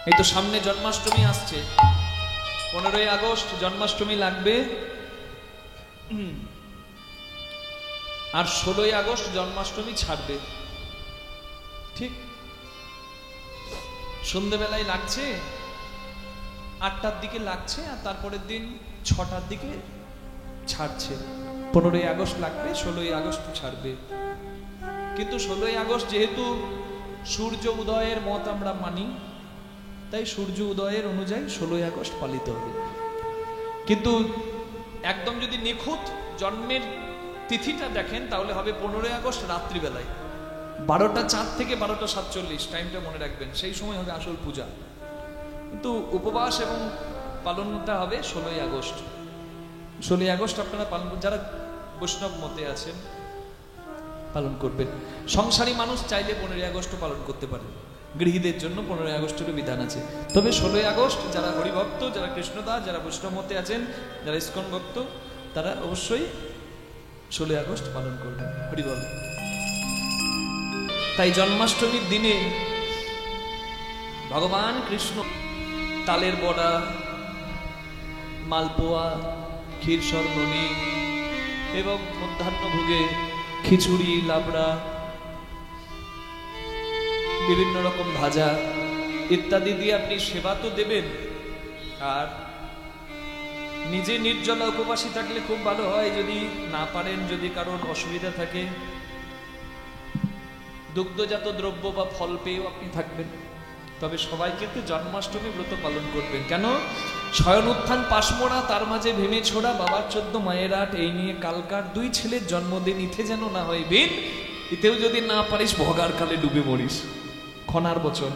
এই তো সামনে জন্মাষ্টমী আসছে, 15ই আগস্ট জন্মাষ্টমী লাগবে, আর 16ই আগস্ট জন্মাষ্টমী ছাড়বে। ঠিক সন্ধ্যেবেলায় লাগছে, 8টার দিকে লাগছে, আর তারপরের দিন 6টার দিকে ছাড়ছে। 15ই আগস্ট লাগবে, 16ই আগস্ট ছাড়বে। কিন্তু 16ই আগস্ট যেহেতু সূর্য উদয়ের মত আমরা মানি, তাই সূর্য উদয়ের অনুযায়ী 16ই আগস্ট পালিত হবে। কিন্তু একদম যদি নিখুঁত জন্মের তিথিটা দেখেন তাহলে হবে 15ই আগস্ট রাত্রিবেলায় 12টা 4 থেকে 12টা 47, টাইমটা মনে রাখবেন, সেই সময় হবে আসল পূজা। কিন্তু উপবাস এবং পালনটা হবে 16ই আগস্ট। 16ই আগস্ট আপনারা পালন, যারা বৈষ্ণব মতে আছেন পালন করবেন। সংসারী মানুষ চাইলে 15ই আগস্ট পালন করতে পারে, গৃহীদের জন্য 15ই আগস্টের বিধান আছে। তবে 16ই আগস্ট যারা হরিভক্ত, যারা কৃষ্ণদাস, যারা বৈষ্ণব মতে আছেন, যারা ইস্কন ভক্ত, তারা অবশ্যই 16ই আগস্ট পালন করবেন। হরিবল। তাই জন্মাষ্টমীর দিনে ভগবান কৃষ্ণ তালের বড়া, মালপোয়া, ক্ষীর সরবনি এবং মধ্যাহ্ন ভোগে খিচুড়ি, লাবড়া, বিভিন্ন রকম ভাজা ইত্যাদি দিয়ে আপনি সেবা তো দেবেন, আর নিজে নির্জলা উপবাসী থাকলে খুব ভালো হয়। যদি না পারেন, যদি কারোর অসুবিধা থাকে, দুগ্ধজাত দ্রব্য বা ফল পেয়েও আপনি থাকবেন। তবে সবাই কিন্তু জন্মাষ্টমী ব্রত পালন করবেন। কেন? শয়ন উত্থান পাশমোড়া, তার মাঝে ভেমে ছোড়া, বাবার 14 মায়ের 8, এই নিয়ে কালকার 2 ছেলের জন্মদিন, ইথে যেন না হয় বিন, ইতেও যদি না পারিস ভগার কালে ডুবে মরিস। খনার বচন।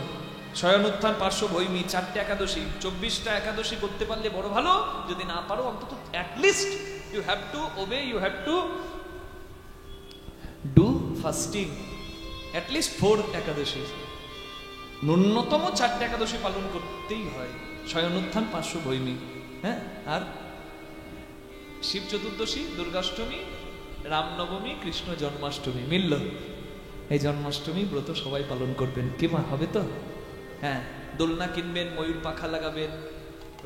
শয়ন উত্থান, পার্শ্ব ভৈমী, 4টে একাদশী, 24টা একাদশী করতে পারলে বড় ভালো। যদি না পারো অন্তত at least you have to obey, you have to do fasting at least 4 Ekadashi, ন্যূনতম 4টে একাদশী পালন করতেই হয়। শয়ন উত্থান, পার্শ্ব ভৈমী, হ্যাঁ, আর শিব চতুর্দশী, দুর্গাষ্টমী, রামনবমী, কৃষ্ণ জন্মাষ্টমী মিলল। এই জন্মাষ্টমী ব্রত সবাই পালন করবেন। কি মা হবে তো? হ্যাঁ, দোলনা কিনবেন, ময়ূর পাখা লাগাবেন,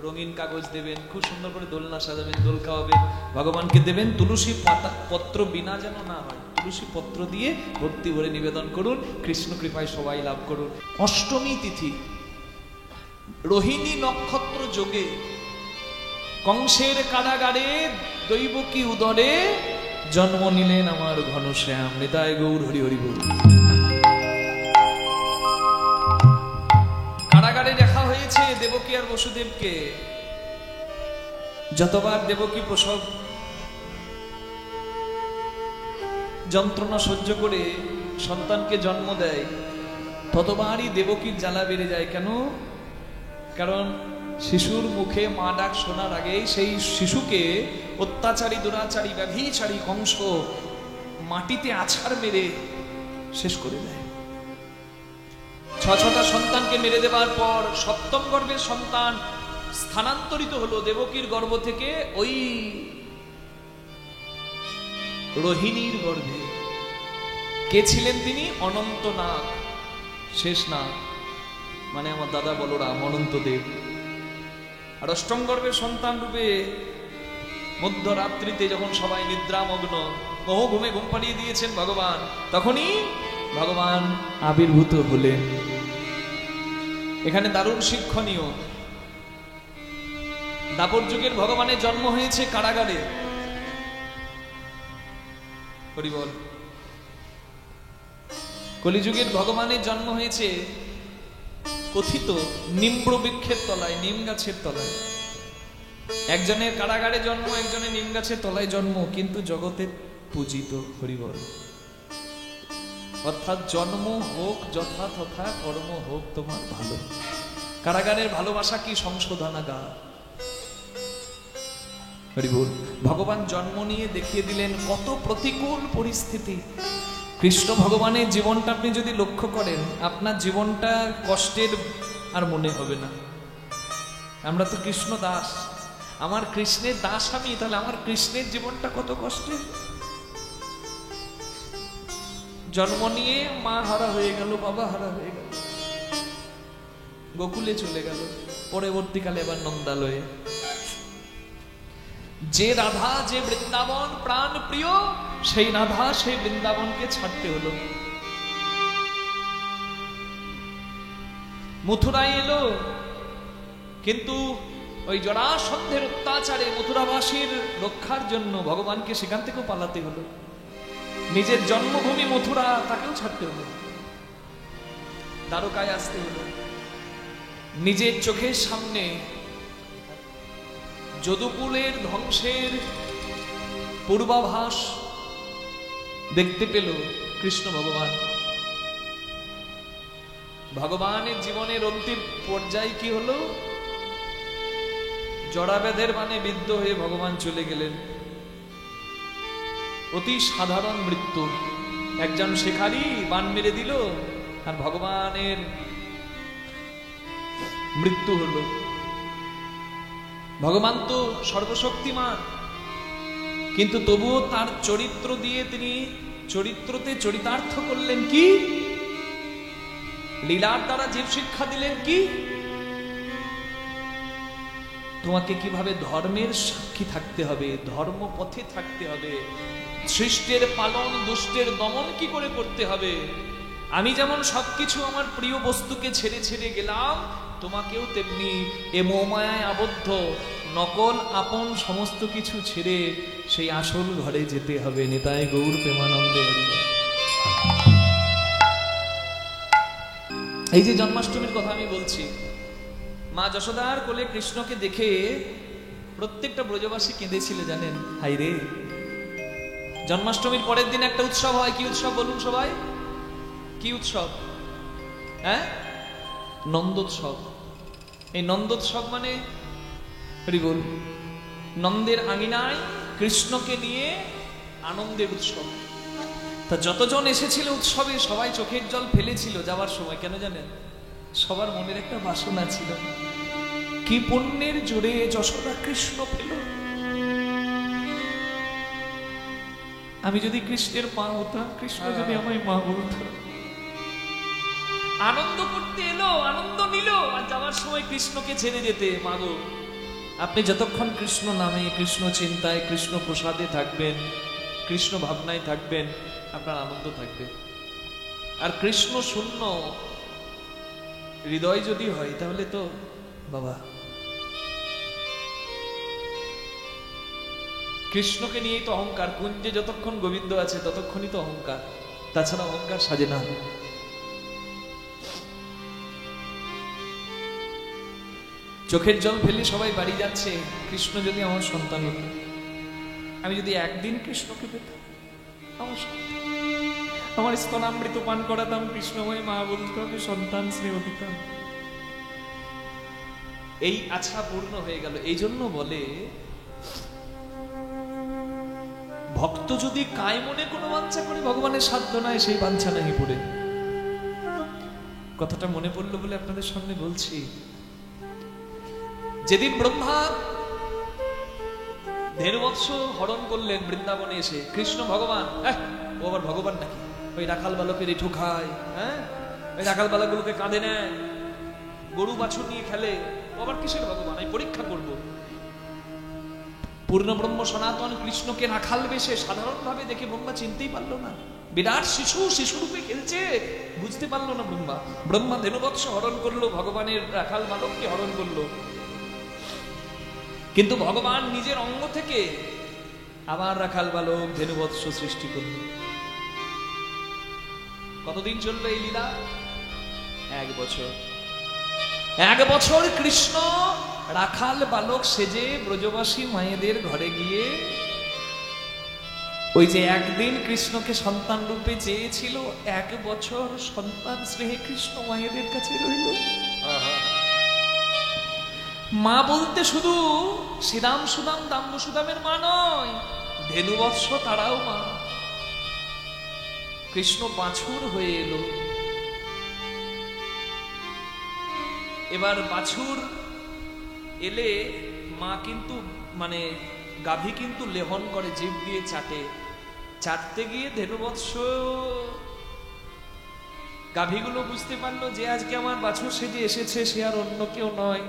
রঙিন কাগজ দেবেন, খুব সুন্দর করে দোলনা সাজাবেন, দোল খাওয়াবেন, ভগবানকে দেবেন। তুলসী পাতা পত্র বিনা যেন না হয়, তুলসী পত্র দিয়ে ভক্তি ভরে নিবেদন করুন। কৃষ্ণ কৃপায় সবাই লাভ করুন। অষ্টমী তিথি, রোহিণী নক্ষত্র যোগে কংসের কারাগারে দৈবকী উদরে জন্ম নিলেন আমার ঘনশ্যাম। নিতাই গৌর হরি হরি বল। কারাগারে দেখা হয়েছে দেবকী আর বসুদেবকে। যতবার দেবকী প্রসব যন্ত্রণা সহ্য করে সন্তানকে জন্ম দেয়, ততবারই দেবকীর জ্বালা বেড়ে যায়। কেন? কারণ শিশুর মুখে মা ডাক শোনার আগেই সেই শিশুকে অত্যাচারী, দুরাচারী, ব্যভিচারী কংস মাটিতে আছাড় মেরে শেষ করে দেয়। 6টা সন্তানকে মেরে দেওয়ার পর 7ম গর্ভের সন্তান স্থানান্তরিত হলো দেবকীর গর্ভ থেকে ওই রোহিণীর গর্ভে। কে ছিলেন তিনি? অনন্তনাগ, শেষ নাগ, মানে আমার দাদা বলরাম অনন্তদেব। আর 8ম গর্ভের সন্তান রূপে মধ্যরাত্রিতে যখন সবাই নিদ্রামগ্ন, মোহ ঘুমে ঘুম পাড়িয়ে দিয়েছেন ভগবান, তখনই ভগবান আবির্ভূত হলেন। এখানে দারুণ শিক্ষণীয়, দাপর যুগের ভগবানের জন্ম হয়েছে কারাগারে। হরিবল। কলিযুগের ভগবানের জন্ম হয়েছে কথিত নিম্র বৃক্ষের তলায়, নিম গাছের তলায়। একজনের কারাগারে জন্ম, একজনের নিম গাছের তলায় জন্ম, কিন্তু জগতের পূজিত। হরিবল। অর্থাৎ জন্ম হোক যথা তথা, কর্ম হোক তোমার ভালো। কারাগারের ভালোবাসা কি সংশোধনাগার। হরিবল। ভগবান জন্ম নিয়ে দেখিয়ে দিলেন কত প্রতিকূল পরিস্থিতি। কৃষ্ণ ভগবানের জীবনটা আপনি যদি লক্ষ্য করেন, আপনার জীবনটা কষ্টের আর মনে হবে না। আমরা তো কৃষ্ণ দাস, আমার কৃষ্ণের দাস আমি, তাহলে আমার কৃষ্ণের জীবনটা কত কষ্টের। জন্ম নিয়ে মা হারা হয়ে গেল, বাবা হারা হয়ে গেল, গোকুলে চলে গেল, পরবর্তীকালে এবার নন্দালয়ে। যে রাধা, যে বৃন্দাবন প্রাণ প্রিয়, সেই রাধা সেই বৃন্দাবনকে ছাড়তে হলো। মথুরায় এলো, কিন্তু ওই জরাসন্ধের অত্যাচারে মথুরাবাসীর রক্ষার জন্য ভগবানকে সেখান থেকেও পালাতে হলো। নিজের জন্মভূমি মথুরা, তাকেও ছাড়তে হলো, দ্বারকায় আসতে হলো। নিজের চোখের সামনে যদুকুলের ধ্বংসের পূর্বাভাস দেখতে পেল কৃষ্ণ ভগবান। ভগবানের জীবনের অন্তিম পর্যায়ে কি হলো? জড়াবেদের মানে বিদ্ধ হয়ে ভগবান চলে গেলেন। অতি সাধারণ মৃত্যু, একজন শিকারী বান মেরে দিল আর ভগবানের মৃত্যু হলো। ভগবান তো সর্বশক্তিমান, কিন্তু তবুও তার চরিত্র দিয়ে তিনি চরিত্রতে চরিতার্থ করলেন কি? লীলার দ্বারা জীব শিক্ষা দিলেন কি? তোমাকে কিভাবে ধর্মের সাক্ষী থাকতে হবে, ধর্ম পথে থাকতে হবে, সৃষ্টের পালন দুষ্টের দমন কি করে করতে হবে। আমি যেমন সবকিছু আমার প্রিয় বস্তুকে ছেড়ে ছেড়ে গেলাম, তোমাকেও তেমনি এ মোহমায়ায় আবদ্ধ নকল আপন সমস্ত কিছু ছেড়ে সেই আসল ঘরে যেতে হবে। নিতাই গৌর প্রেমানন্দে। এই যে জন্মাষ্টমীর কথা আমি বলছি, মা যশোদার কোলে কৃষ্ণকে দেখে প্রত্যেকটা ব্রজবাসী কেঁদেছিল, জানেন? হাই রে, জন্মাষ্টমীর পরের দিন একটা উৎসব হয়। কি উৎসব বলুন সবাই? কি উৎসব? হ্যাঁ, নন্দোৎসব। এই নন্দোৎসব মানে হরিবোল, নন্দের আঙিনায় কৃষ্ণকে নিয়ে আনন্দের উৎসব। তা যতজন এসেছিল উৎসবে সবাই চোখের জল ফেলেছিল যাওয়ার সময়। কেন জানেন? সবার মনের একটা বাসনা ছিল, কি পুণ্যের জোরে যশোদা কৃষ্ণ পেল। আমি যদি কৃষ্ণের মা হতাম, কৃষ্ণ যদি আমায় মা বলতো। আনন্দ করতে এলো, আনন্দ নিল, আর যাওয়ার সময় কৃষ্ণকে ছেড়ে যেতে। মাগো, আপনি যতক্ষণ কৃষ্ণ নামে, কৃষ্ণ চিন্তায়, কৃষ্ণ প্রসাদে থাকবেন, কৃষ্ণ ভাবনায় থাকবেন, আপনার আনন্দ থাকবে। আর কৃষ্ণ শূন্য হৃদয় যদি হয়, তাহলে তো বাবা, কৃষ্ণকে নিয়েই তো অহংকার। কুঞ্জে যতক্ষণ গোবিন্দ আছে ততক্ষণই তো অহংকার, তাছাড়া অহংকার সাজে না। চোখের জল ফেলে সবাই বাড়ি যাচ্ছে। কৃষ্ণ যদি আমার সন্তান হতো, আমি যদি একদিন কৃষ্ণকে পেতাম, আমার স্তনামৃত পান করাতাম, কৃষ্ণময় মা বলতো, আমি সন্তান স্নেহ দিতাম। এই আশা পূর্ণ হয়ে গেল। এই জন্য বলে, ভক্ত যদি কায় মনে কোনো বাঞ্ছা করে, ভগবানের সাধ্য নয় সেই বাঞ্ছা নাহি পড়ে। কথাটা মনে পড়লো বলে আপনাদের সামনে বলছি। যেদিন ব্রহ্মা ধেনুবৎস হরণ করলেন বৃন্দাবনে এসে, কৃষ্ণ ভগবান, ও আবার ভগবান নাকি? ওই রাখাল বালকের এঠু খায়, হ্যাঁ, ওই রাখাল বালকগুলোকে কাঁধে নেয়, গরু বাছুর নিয়ে খেলে, ও আবার কিসের ভগবান? আমি পরীক্ষা করব। পূর্ণ ব্রহ্ম সনাতন কৃষ্ণকে রাখাল বেশে সাধারণ ভাবে দেখে ব্রহ্মা চিনতেই পারলো না। বিরাট শিশু, শিশুরূপে খেলছে, বুঝতে পারলো না ব্রহ্মা। ব্রহ্মা ধেনুবৎস হরণ করলো, ভগবানের রাখাল বালককে হরণ করলো, কিন্তু ভগবান নিজের অঙ্গ থেকে আবার রাখাল বালক ধেনুবৎস সৃষ্টি করল। কতদিন চলবে এই লীলা? 1 বছর। 1 বছর কৃষ্ণ রাখাল বালক সেজে ব্রজবাসী মায়েদের ঘরে গিয়ে, ওই যে একদিন কৃষ্ণকে সন্তান রূপে চেয়েছিল, 1 বছর সন্তান স্নেহে কৃষ্ণ মায়েদের কাছে রইল। মা বলতে শুধু শ্রীরাম সুদাম দাম সুদামের মা নয়, ধেনুবৎস তারাও মা। কৃষ্ণ বাছুর হয়ে এলো। এবার বাছুর এলে মা কিন্তু মানে গাভী কিন্তু লেহন করে, জিভ দিয়ে চাটে। চাটতে গিয়ে ধেনুবৎস গাভীগুলো বুঝতে পারলো যে আজকে আমার বাছুর সেজে এসেছে সে আর অন্য কেউ নয়,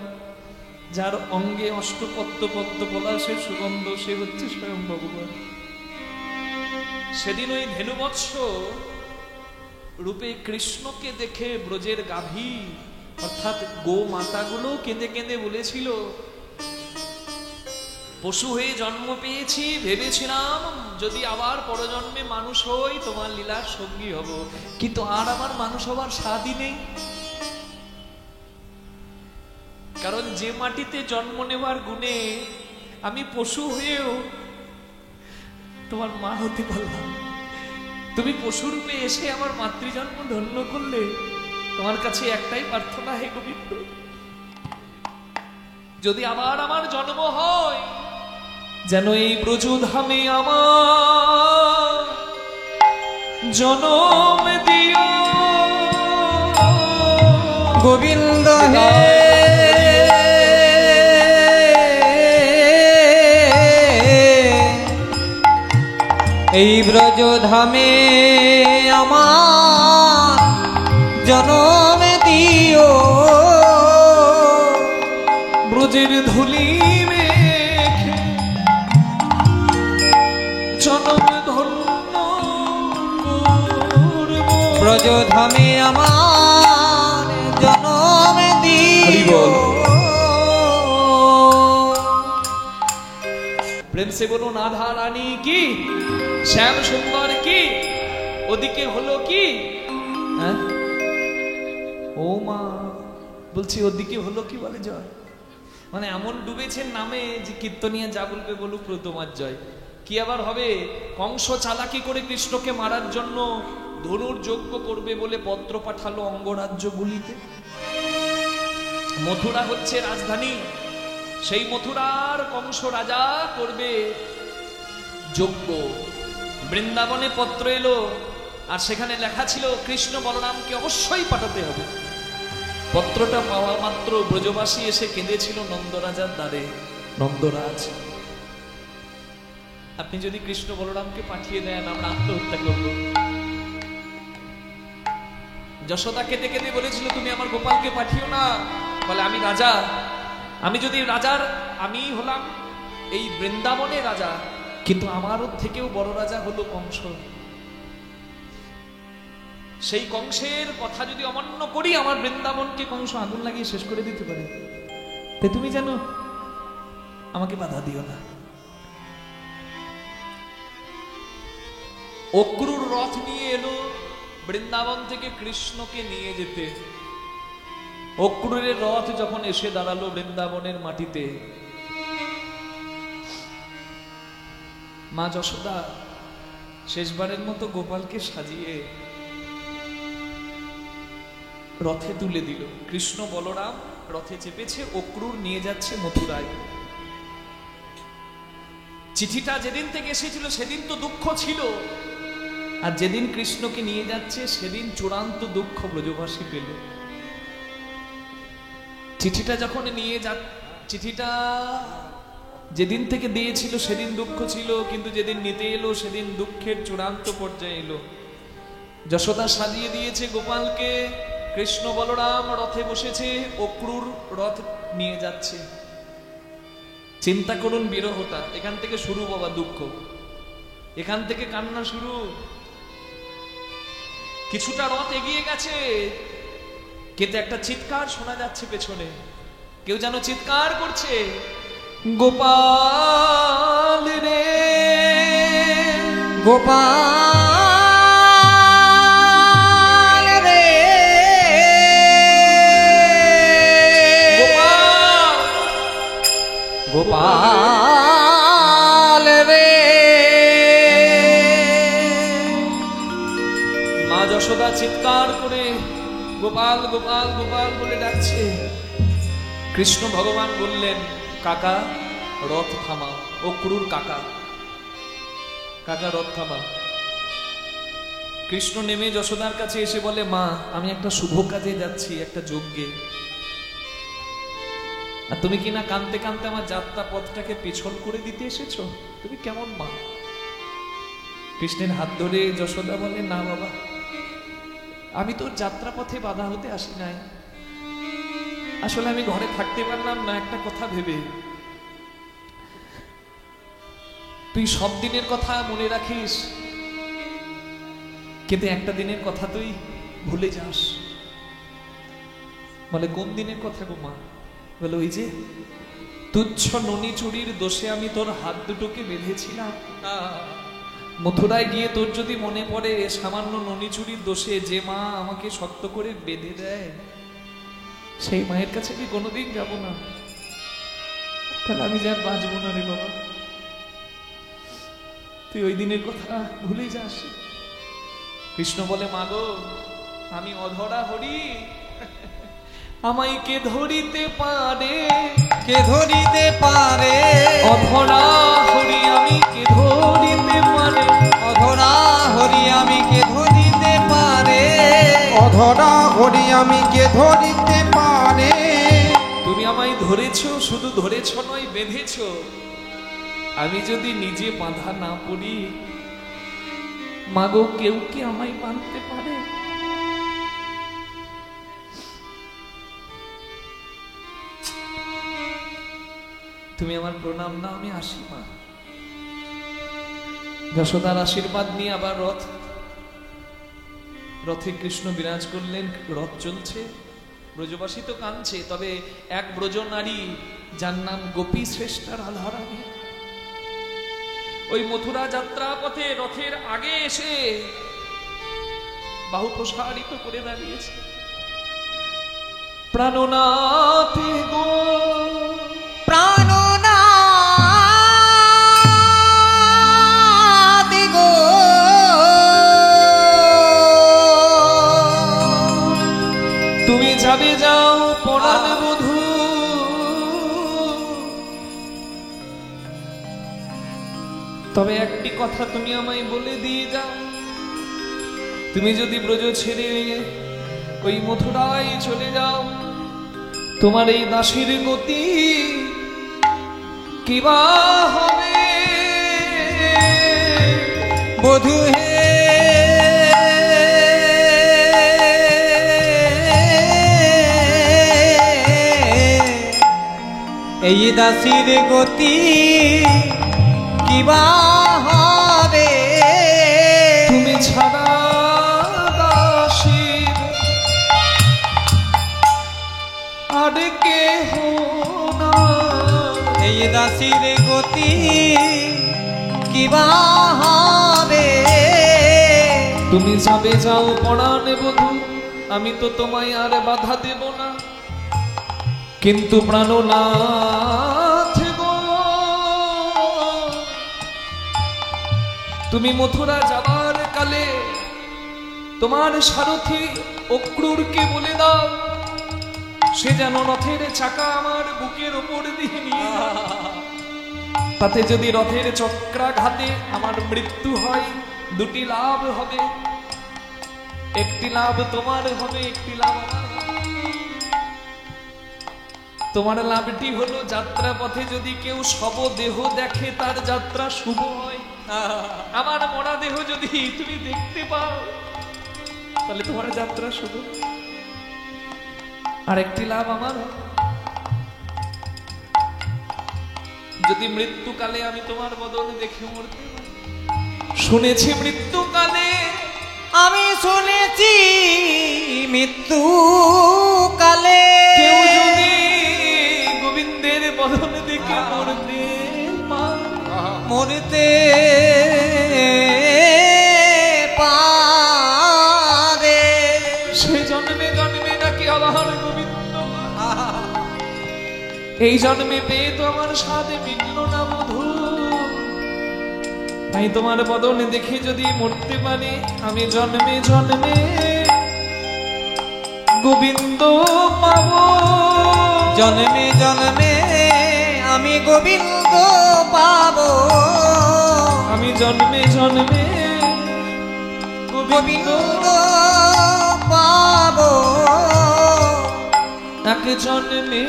যার অঙ্গে অষ্টপদ্ম পদ্ম পলাশের সুগন্ধ, সে হচ্ছে স্বয়ং ভগবান। সেদিন ওই ধেনুবৎস রূপে কৃষ্ণকে দেখে ব্রজের গাভী অর্থাৎ গো মাতাগুলো কেঁদে কেঁদে বলেছিল, পশু হয়ে জন্ম পেয়েছি, ভেবেছিলাম যদি আবার পরজন্মে মানুষ হই তোমার লীলার সঙ্গী হব, কিন্তু আর আমার মানুষ হবার স্বাদই নেই। কারণ যে মাটিতে জন্ম নেওয়ার গুণে আমি পশু হয়েও তোমার মা হতে পারলাম, তুমি পশুরূপে এসে আমার মাতৃজন্ম ধন্য করলে, তোমার কাছে একটাই প্রার্থনা, হে গোবিন্দ, যদি আবার আমার জন্ম হয় যেন এই ব্রজধামে আমার জন্ম দিও গোবিন্দ হে। এই ব্রজধামে আমার জনম দিও, ব্রজের ধুলি মেখে জনম ধন্য করব। ব্রজধামে আমার জনম দিও। প্রেম সে বলুন রাধা রানী কি, শ্যাম সুন্দর কি, ওদিকে হলো কি, হ্যাঁ ও মা বলছি ওদিকে হলো কি বলে জয়, মানে এমন ডুবেছেন নামে যে কীর্তনিয়া যা বলবে বলুক তোমার জয়। কি আবার হবে, কংস চালাকি করে কৃষ্ণকে মারার জন্য ধনুর যজ্ঞ করবে বলে পত্র পাঠালো অঙ্গরাজ্য গুলিতে। মথুরা হচ্ছে রাজধানী, সেই মথুরার কংস রাজা করবে যজ্ঞ। বৃন্দাবনে পত্র এলো, আর সেখানে লেখা ছিল কৃষ্ণ বলরামকে অবশ্যই পাঠাতে হবে। পত্রটা পাওয়া মাত্র ব্রজবাসী এসে কেঁদেছিল নন্দরাজার দ্বারে, নন্দরাজ আপনি যদি কৃষ্ণ বলরামকে পাঠিয়ে দেন আমরা আত্মহত্যা করব। যশোদা কেঁদে কেঁদে বলেছিল তুমি আমার গোপালকে পাঠিও না, বলে আমি রাজা, আমি যদি রাজার, আমি হলাম এই বৃন্দাবনের রাজা, কিন্তু আমারও থেকেও বড় রাজা হলো কংস, সেই কংসের কথা যদি অমান্য করি আমার বৃন্দাবনকে কংস আগুন লাগিয়ে শেষ করে দিতে পারে, তাই তুমি জানো আমাকে বাধা দিও না। অক্রুর রথ নিয়ে এলো বৃন্দাবন থেকে কৃষ্ণকে নিয়ে যেতে। অক্রুরের রথ যখন এসে দাঁড়ালো বৃন্দাবনের মাটিতে, মা যশোদা শেষবারের মতো গোপালকে সাজিয়ে রথে তুলে দিল। কৃষ্ণ বলরাম রথে চেপেছে, অক্রুর নিয়ে যাচ্ছে মথুরায়। চিঠিটা যেদিন থেকে এসেছিল সেদিন তো দুঃখ ছিল, আর যেদিন কৃষ্ণকে নিয়ে যাচ্ছে সেদিন চূড়ান্ত দুঃখ ব্রজবাসী পেল। চিঠিটা যখন নিয়ে চিঠিটা যেদিন থেকে দিয়েছিল সেদিন দুঃখ ছিল, কিন্তু যেদিন নিতে এলো সেদিন দুঃখের চূড়ান্ত পর্যায়ে এলো। যশোদা সাজিয়ে দিয়েছে গোপালকে, কৃষ্ণ বলরাম রথে বসেছে, অক্রুর রথ নিয়ে যাচ্ছে। চিন্তা করুন বিরহটা, এখান থেকে শুরু বাবা দুঃখ, এখান থেকে কান্না শুরু। কিছুটা রথ এগিয়ে গেছে, কিন্তু একটা চিৎকার শোনা যাচ্ছে পেছনে, কেউ যেন চিৎকার করছে, গোপাল রে গোপাল রে গোপাল রে। মা যশোদা চিৎকার করে গোপাল গোপাল গোপাল বলে ডাকছে। কৃষ্ণ ভগবান বললেন, কাকা রথ থামা। অক্রুর কাকা, কাকা রথ থামা। কৃষ্ণ নেমে যশোদার কাছে এসে বলে, মা আমি একটা শুভ কাজে যাচ্ছি, একটা যজ্ঞে, আর তুমি কিনা কাঁদতে কাঁদতে আমার যাত্রা পথটাকে পিছল করে দিতে এসেছো, তুমি কেমন মা? কৃষ্ণের হাত ধরে যশোদা বলে, না বাবা আমি তোর যাত্রাপথে বাধা হতে আসি নাই, আসলে আমি ঘরে থাকতে পারলাম না একটা কথা ভেবে। তুই সব দিনের কথা মনে রাখিস, কিন্তু একটা দিনের কথা তুই ভুলে যাস। বলে কোন দিনের কথা গো মা? বলে ওই যে তুচ্ছ ননি চুরির দোষে আমি তোর হাত দুটোকে বেঁধেছিলাম। মথুরায় গিয়ে তোর যদি মনে পড়ে সামান্য ননি চুরির দোষে যে মা আমাকে শক্ত করে বেঁধে দেয়, সেই মায়ের কাছে কি কোনোদিন যাব না? তাহলে আমি যার বাঁচবো না রে বাবা। তুই ওই দিনের কথা ভুলে যাস। কৃষ্ণ বলে মা গো, আমি অধরা হরি, আমায় কে ধরিতে পারে? কে ধরিতে পারে? অধরা হরি আমি কে ধরিতে পারে? অধরা হরি আমি কে ধরিতে পারে? অধরা হরি আমি কে ধরিতে পারে? তুমি আমায় ধরেছো, শুধু ধরেছো নয় বেঁধেছো। আমি যদি নিজে বাঁধা না পড়ি, মাগো কেউ কি আমায় বাঁধতে পারে? তুমি আমার প্রণাম না, আমি আসি মা। যশোদার আশীর্বাদ নিয়ে আবার রথে কৃষ্ণ বিরাজ করলেন। রথ চলছে, ব্রজবাসী তো কাঁদছে, তবে এক ব্রজ নারী যার নাম গোপী শ্রেষ্ঠা রাধারানী, ওই মথুরা যাত্রা পথে রথের আগে এসে বাহু প্রসারিত করে দাঁড়িয়েছে। প্রাণনাথ গো, প্রাণনাথ গো, তুমি যাবে যাও পরাণ বধূ, তবে একটি কথা তুমি আমায় বলে দিয়ে যাও, তুমি যদি ব্রজ ছেড়ে ওই মথুরায় চলে যাও, তোমার এই দাসীর গতি কিবা হবে? বধূ হে এই দাসীর গতি কিবা হবে? তুমি ছাড়া দাসীর আর কেহ না, এই দাসীর গতি কিবা হবে? তুমি যাবে যাও পরাণ বধূ, আমি তো তোমায় আর বাধা দেব না, কিন্তু প্রাণনাথ গো, তুমি মথুরা যাবার কালে তোমার সারথি অক্রূরকে বলে দাও, সে যেন রথের চাকা আমার বুকের ওপর দিয়ে নিয়ে যায়। তাতে যদি রথের চক্রাঘাতে আমার মৃত্যু হয়, দুটি লাভ হবে, একটি লাভ তোমার হবে, একটি লাভ আমার হবে। তোমার লাভটি হলো যাত্রা পথে যদি কেউ শবদেহ দেখে তার যাত্রা শুভ হয়। আমার মরা দেহ যদি তুমি দেখতে পাও, তাহলে তোমার যাত্রা শুভ। আর একটি লাভ আমার, যদি মৃত্যুকালে আমি তোমার বদলে দেখে মরতে পারি। শুনেছি মৃত্যুকালে, আমি শুনেছি মৃত্যু কালে কেউ যদি গোবিন্দের বদন দেখে মরতে মরতে পারে, সে জন্মে জন্মে নাকি আবার গোবিন্দ, এই জন্মে পেয়ে তো আমার সাথে মিলল না বধূ। তাই তোমার বদনে দেখে যদি মরতে পারি, আমি জন্মে জন্মে গোবিন্দ পাবো। জন্মে জন্মে আমি গোবিন্দ পাবো, আমি জন্মে জন্মে গোবিন্দ পাবো। এক জন্মে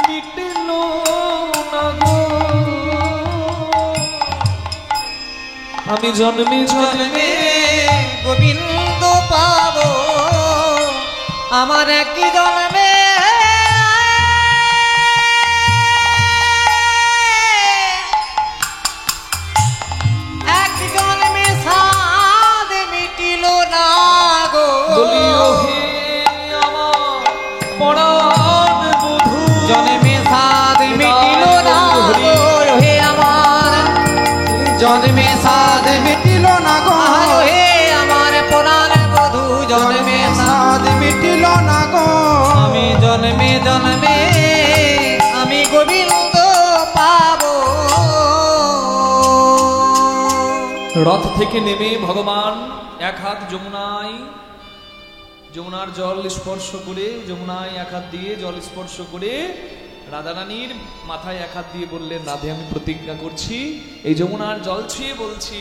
মিটল না গো, আমি জন্মে জন্মে গোবিন্দ পাবো আমার একই জন্মে এক জন্মে সাধ মিটিল না গো বলিও হে আমার পরাণ বধূ জন্মে সাধ মিটিল না গো হে আমার জন্মে সাধ মিটিল না গো হে আমার পরাণ বধূ জন্মে সাধ মিটিল না গো আমি জন্মে জন্মে আমি গোবিন্দ পাবো রথ থেকে নেমে ভগবান এক হাত যমুনার জল স্পর্শ করে যমুনায় এক হাত দিয়ে জল স্পর্শ করে রাধারানীর মাথায় এক হাত দিয়ে বললেন, রাধে আমি প্রতিজ্ঞা করছি, এই যমুনার জল ছুঁয়ে বলছি,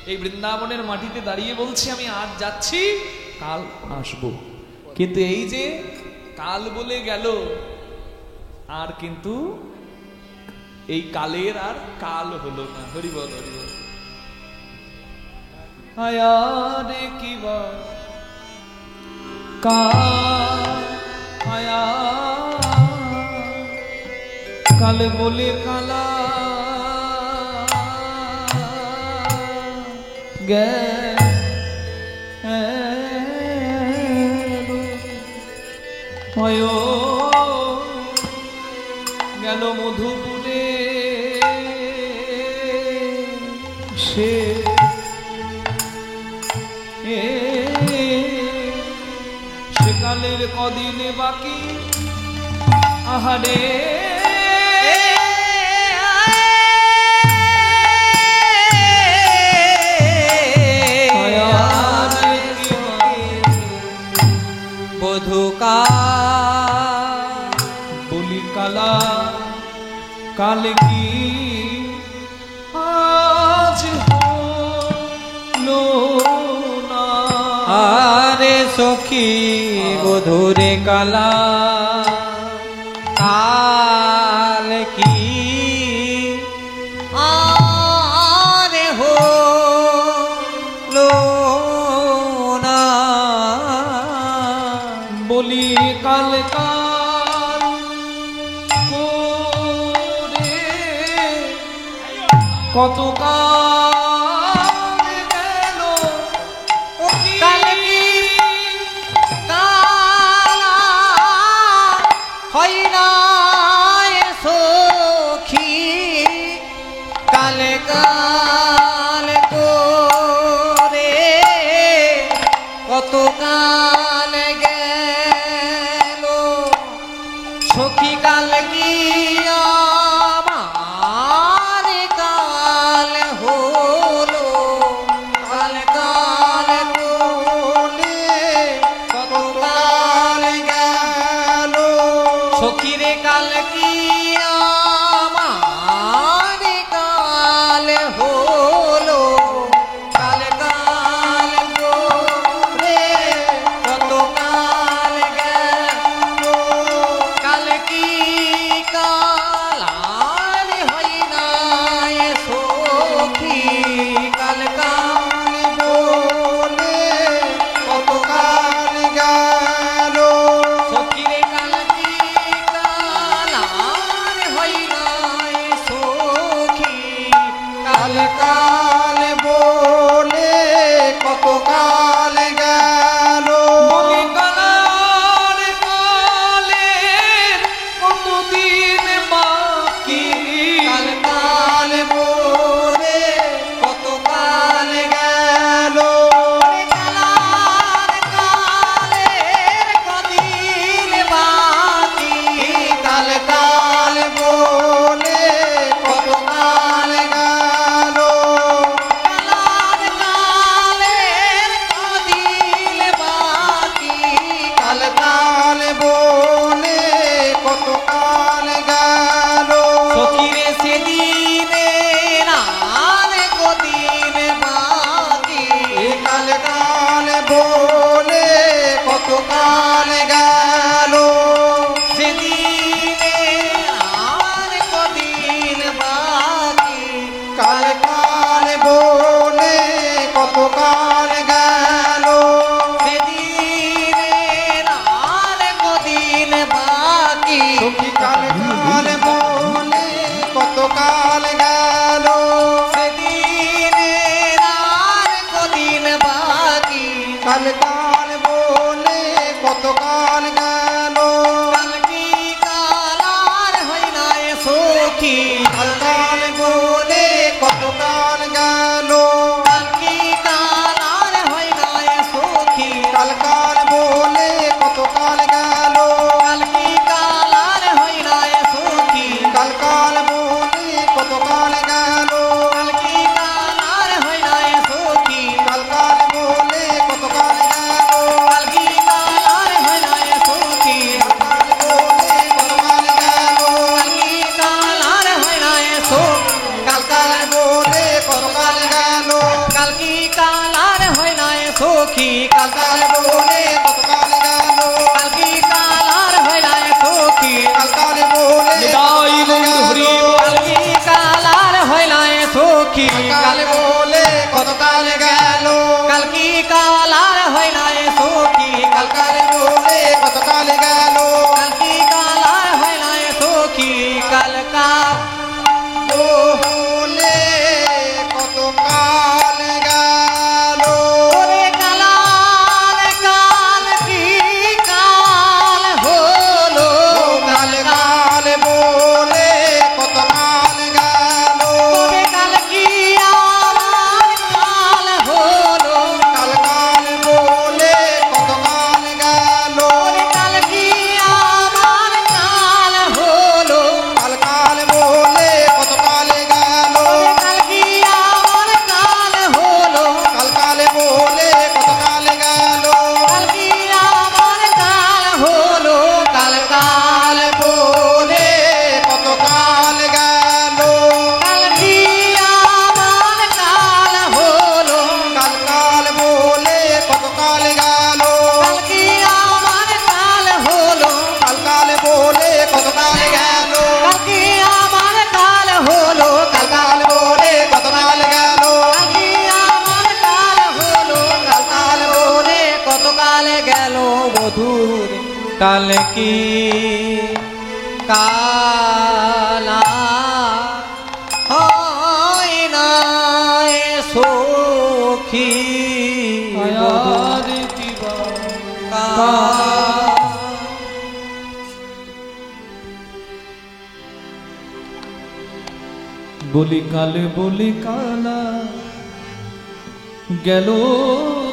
এই বৃন্দাবনের মাটিতে দাঁড়িয়ে বলছি, আমি আজ যাচ্ছি, কাল আসবো। কিন্তু এই যে কাল বলে গেল, আর কিন্তু এই কালের আর কাল হলো না। হরি বল হরি বল। আয়া রে কিবা আয়া কাল বলে কালা গেল মধুপুরে সে কালের কদিনে বাকি আহারে বধুকা বলি কালা কাল কি আজ হলো না। আরে সখী বধুরে কালা কাল কি আরে হলো না। বলি কাল কাল করে কত কাল গেল কাল কি কালা হয় না সখী কাল কাল করে কত কাল গেল সখী কাল কি আমার কাল হো কাল গেল বধুর কাল কি কালা হয় না সখী আয়ার দিবা বলি কালে বলি কালা গেল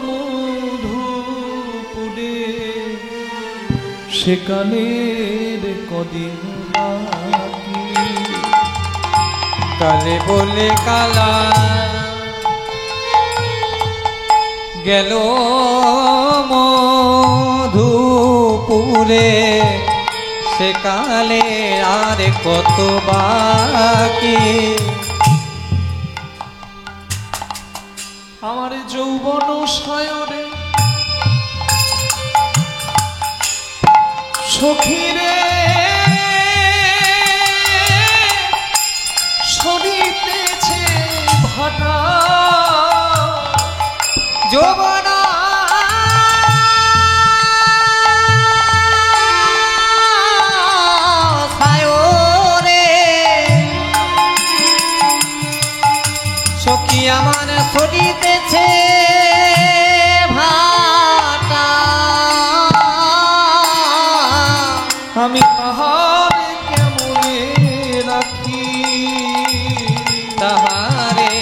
মধুপুরে সেকালের কদিন বাকি। কালে বলে কালা গেল মধুপুরে সে কালে আর কত বাকি। আমার যৌবন সায়রে সখীরে সরিতেছে ভাটা যৌবন সায়রে সখী আমার সরিতেছে ভাটা। আমি তাহার কেমনে রাখি তাহারে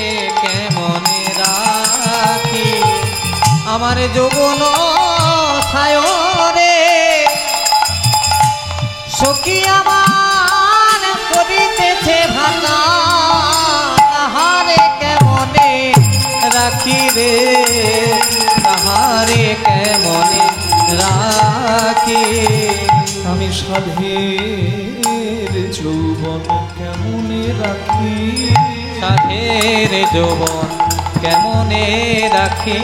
কেমনে রাখি আমার যৌবন সায়রে সখী আমার করিতেছে ভাটা। তাহারে কেমনে রাখি রে তাহারে কেমনে রাখি। আমি সাধের যৌবন কেমনে রাখি সাধের যৌবন কেমনে রাখি।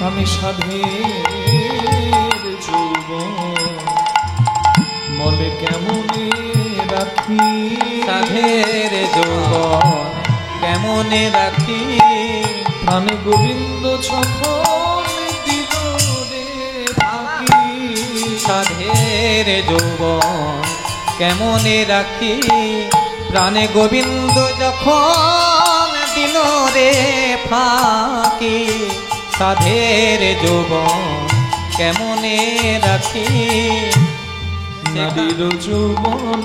আমি সাধের যৌবন মলে কেমনে রাখি সাধের যৌবন কেমনে রাখি। প্রাণে গোবিন্দ ছখন দিল রে ফাঁকি। সাধের যৌবন কেমনে রাখি প্রাণে গোবিন্দ যখন দিল রে ফাঁকি। সাধের যৌবন কেমনে রাখি নারীর যৌবন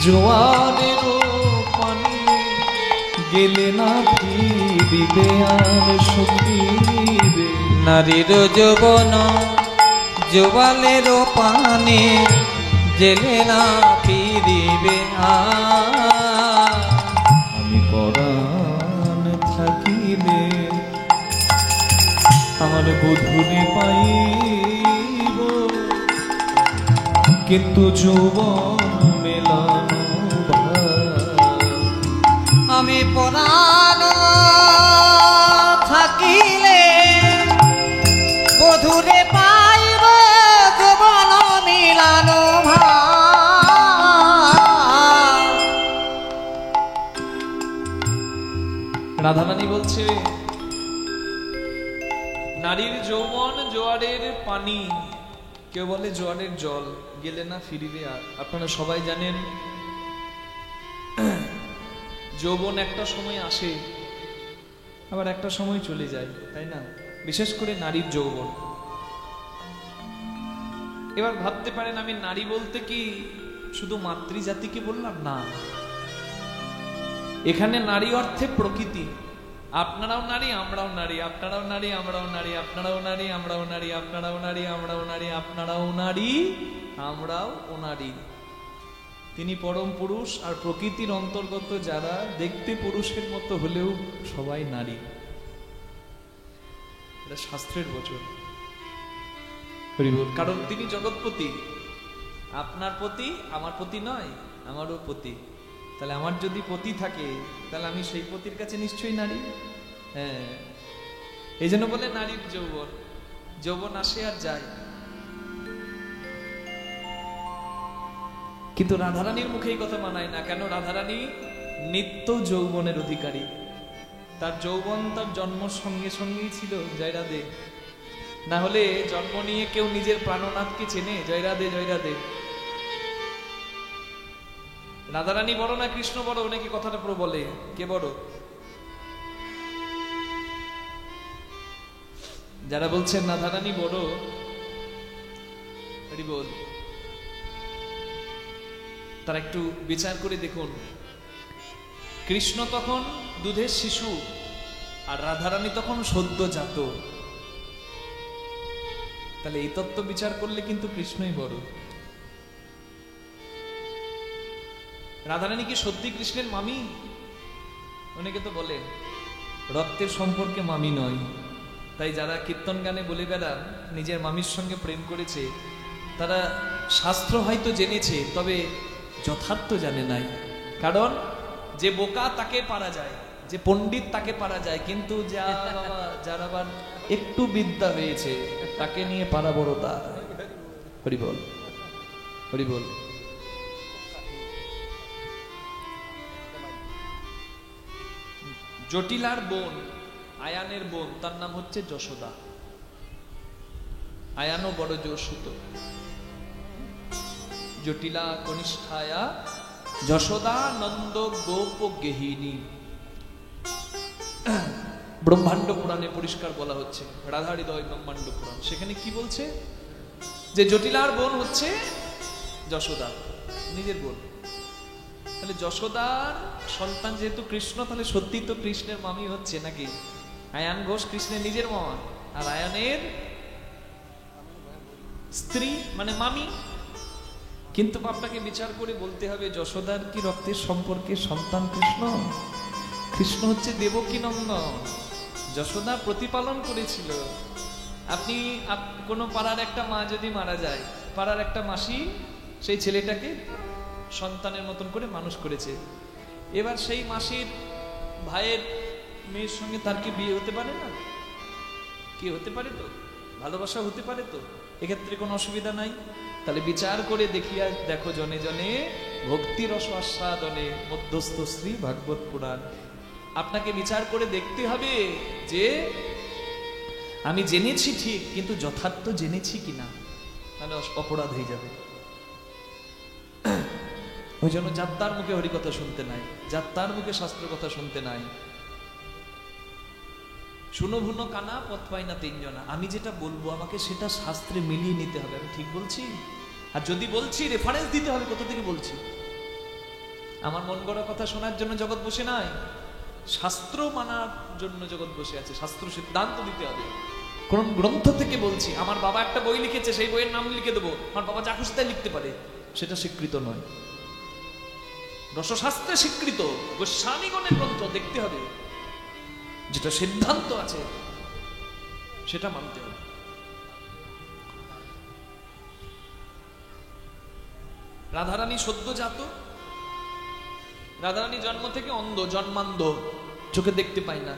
জোয়ারের পানি গেলে না ফিরিবে আর সখী রে। নারীর যৌবন জোয়ালের পানে জেলে না ফিরিবে আর। আমি পরাণ থাকিলে আমার বধূরে পাইব কিন্তু যৌবন মেলানো ভার। আমি পরাণ থাকিলে বধূরে পাইব যৌবন মিলানো ভার। রাধারানী বলছে নারীর যৌবন জোয়ারের পানি, কেউ বলে জোয়ারের জল, গেলে না ফিরিবে আর। আপনারা সবাই জানেন যৌবন একটা সময় আসে আবার একটা সময় চলে যায়, তাই না? বিশেষ করে নারীর যৌবন। এবার ভাবতে পারেন আমি নারী বলতে কি শুধু মাতৃজাতিকে বললাম? না, এখানে নারী অর্থে প্রকৃতি। আপনারাও নারী আমরাও নারী, আপনারাও নারী আমরাও নারী, আপনারাও নারী আমরাও নারী, আপনারাও নারী আমরাও নারী, আপনারাও নারী আমরাও ও নারী। তিনি পরম পুরুষ আর প্রকৃতির অন্তর্গত যারা দেখতে পুরুষের মতো হলেও সবাই নারী। এটা শাস্ত্রের বচন। কারণ তিনি জগৎপতি। আপনার পতি আমার পতি নয়, আমারও পতি। তাহলে আমার যদি পতি থাকে তাহলে আমি সেই পতির কাছে নিশ্চয়ই নারী। হ্যাঁ, এই জন্য বলে নারীর যৌবন। যৌবন আসে আর যায়। কিন্তু রাধারানীর মুখে এই কথা মানায় না। কেন? রাধারানী নিত্য যৌবনের অধিকারী। তার যৌবন তার জন্ম সঙ্গে সঙ্গেই ছিল। জয় রাধে। না হলে জন্ম নিয়ে কেউ নিজের প্রাণনাথকে চেনে? জয় রাধে, জয় রাধে। রাধারানী বড় না কৃষ্ণ বড়? নাকি কথাটা পুরো বলে কে বড়? যারা বলছেন রাধারানী বড়, বল, তারা একটু বিচার করে দেখুন, কৃষ্ণ তখন দুধের শিশু আর রাধারানী তখন সদ্যজাত। তাহলে এই তত্ত্ব বিচার করলে কিন্তু কৃষ্ণই বড়। রাধারানী কি সত্যি কৃষ্ণের মামি? অনেকে তো বলে রক্তের সম্পর্কে মামি নয়। তাই যারা কীর্তন গানে বলে বেড়ান নিজের মামির সঙ্গে প্রেম করেছে, তারা শাস্ত্র হয়তো জেনেছে, তবে যথার্থ জানে নাই। কারণ যে বোকা তাকে পারা যায়, যে পণ্ডিত তাকে পারা যায়, কিন্তু যার আবার একটু বিদ্যা হয়েছে তাকে নিয়ে পারা বড় তার। হরি বল, হরি বল। জটিলার বোন, আয়ানের বোন, তার নাম হচ্ছে যশোদা। আয়ানও বড় যশোদ। জটিলা কনিষ্ঠায়া যশোদা নন্দ গোপ গেহিনী। ব্রহ্মাণ্ড পুরাণে পরিষ্কার বলা হচ্ছে, রাধা হৃদয় ব্রহ্মাণ্ড পুরাণ, সেখানে কি বলছে যে জটিলার বোন হচ্ছে যশোদা, নিজের বোন। তাহলে যশোদার সন্তান যেহেতু কৃষ্ণ, তাহলে সত্যি তো কৃষ্ণের মামি হচ্ছে নাকি? আয়ান ঘোষ কৃষ্ণের নিজের মামা, আর আয়ানের স্ত্রী মানে মামি। কিন্তু আপনাকে বিচার করে বলতে হবে, যশোদার কি রক্তের সম্পর্কে সন্তান কৃষ্ণ? কৃষ্ণ হচ্ছে দেবকী নন্দন, যশোদা প্রতিপালন করেছিল। আপনি কোনো পাড়ার একটা মা যদি মারা যায়, পাড়ার একটা মাসি সেই ছেলেটাকে সন্তানের মতন করে মানুষ করেছে। এবার সেই মাসির ভাইয়ের মেয়ের সঙ্গে তার কি বিয়ে হতে পারে না? কি হতে পারে তো, ভালোবাসা হতে পারে তো, এক্ষেত্রে কোনো অসুবিধা নাই। তাহলে বিচার করে দেখিয়া দেখো জনে জনে ভক্তি রস আস্বাদনে মধ্যস্থ শ্রী ভাগবত পুরাণ। আপনাকে বিচার করে দেখতে হবে যে আমি জেনেছি ঠিক, কিন্তু যথার্থ জেনেছি কিনা, তাহলে অপরাধ হয়ে যাবে। ওই জন্য যাত্রার মুখে হরি কথা শুনতে নাই, যাত্রার মুখে শাস্ত্র কথা শুনতে নাই। শুনো ভুনো কানা পথ পাই না তিনজনা। আমি যেটা বলবো আমাকে সেটা শাস্ত্রে মিলিয়ে নিতে হবে, আমি ঠিক বলছি। আর যদি বলছি রেফারেন্স দিতে হবে কোথা থেকে বলছি। আমার মন গড়া কথা শোনার জন্য জগৎ বসে নাই, শাস্ত্র মানার জন্য জগৎ বসে আছে। শাস্ত্র সিদ্ধান্ত দিতে হবে, কোন গ্রন্থ থেকে বলছি। আমার বাবা একটা বই লিখেছে, সেই বইয়ের নাম লিখে দেবো, আমার বাবা যা খুশি তাই লিখতে পারে, সেটা স্বীকৃত নয়। রসশাস্ত্রে স্বীকৃত গোস্বামীগণের গ্রন্থ দেখতে হবে, যেটা সিদ্ধান্ত আছে সেটা মানতে হবে। রাধারানী সদ্যজাত, রাধারানী জন্ম থেকে অন্ধ, জন্মান্ধ, চোখে দেখতে পায় না।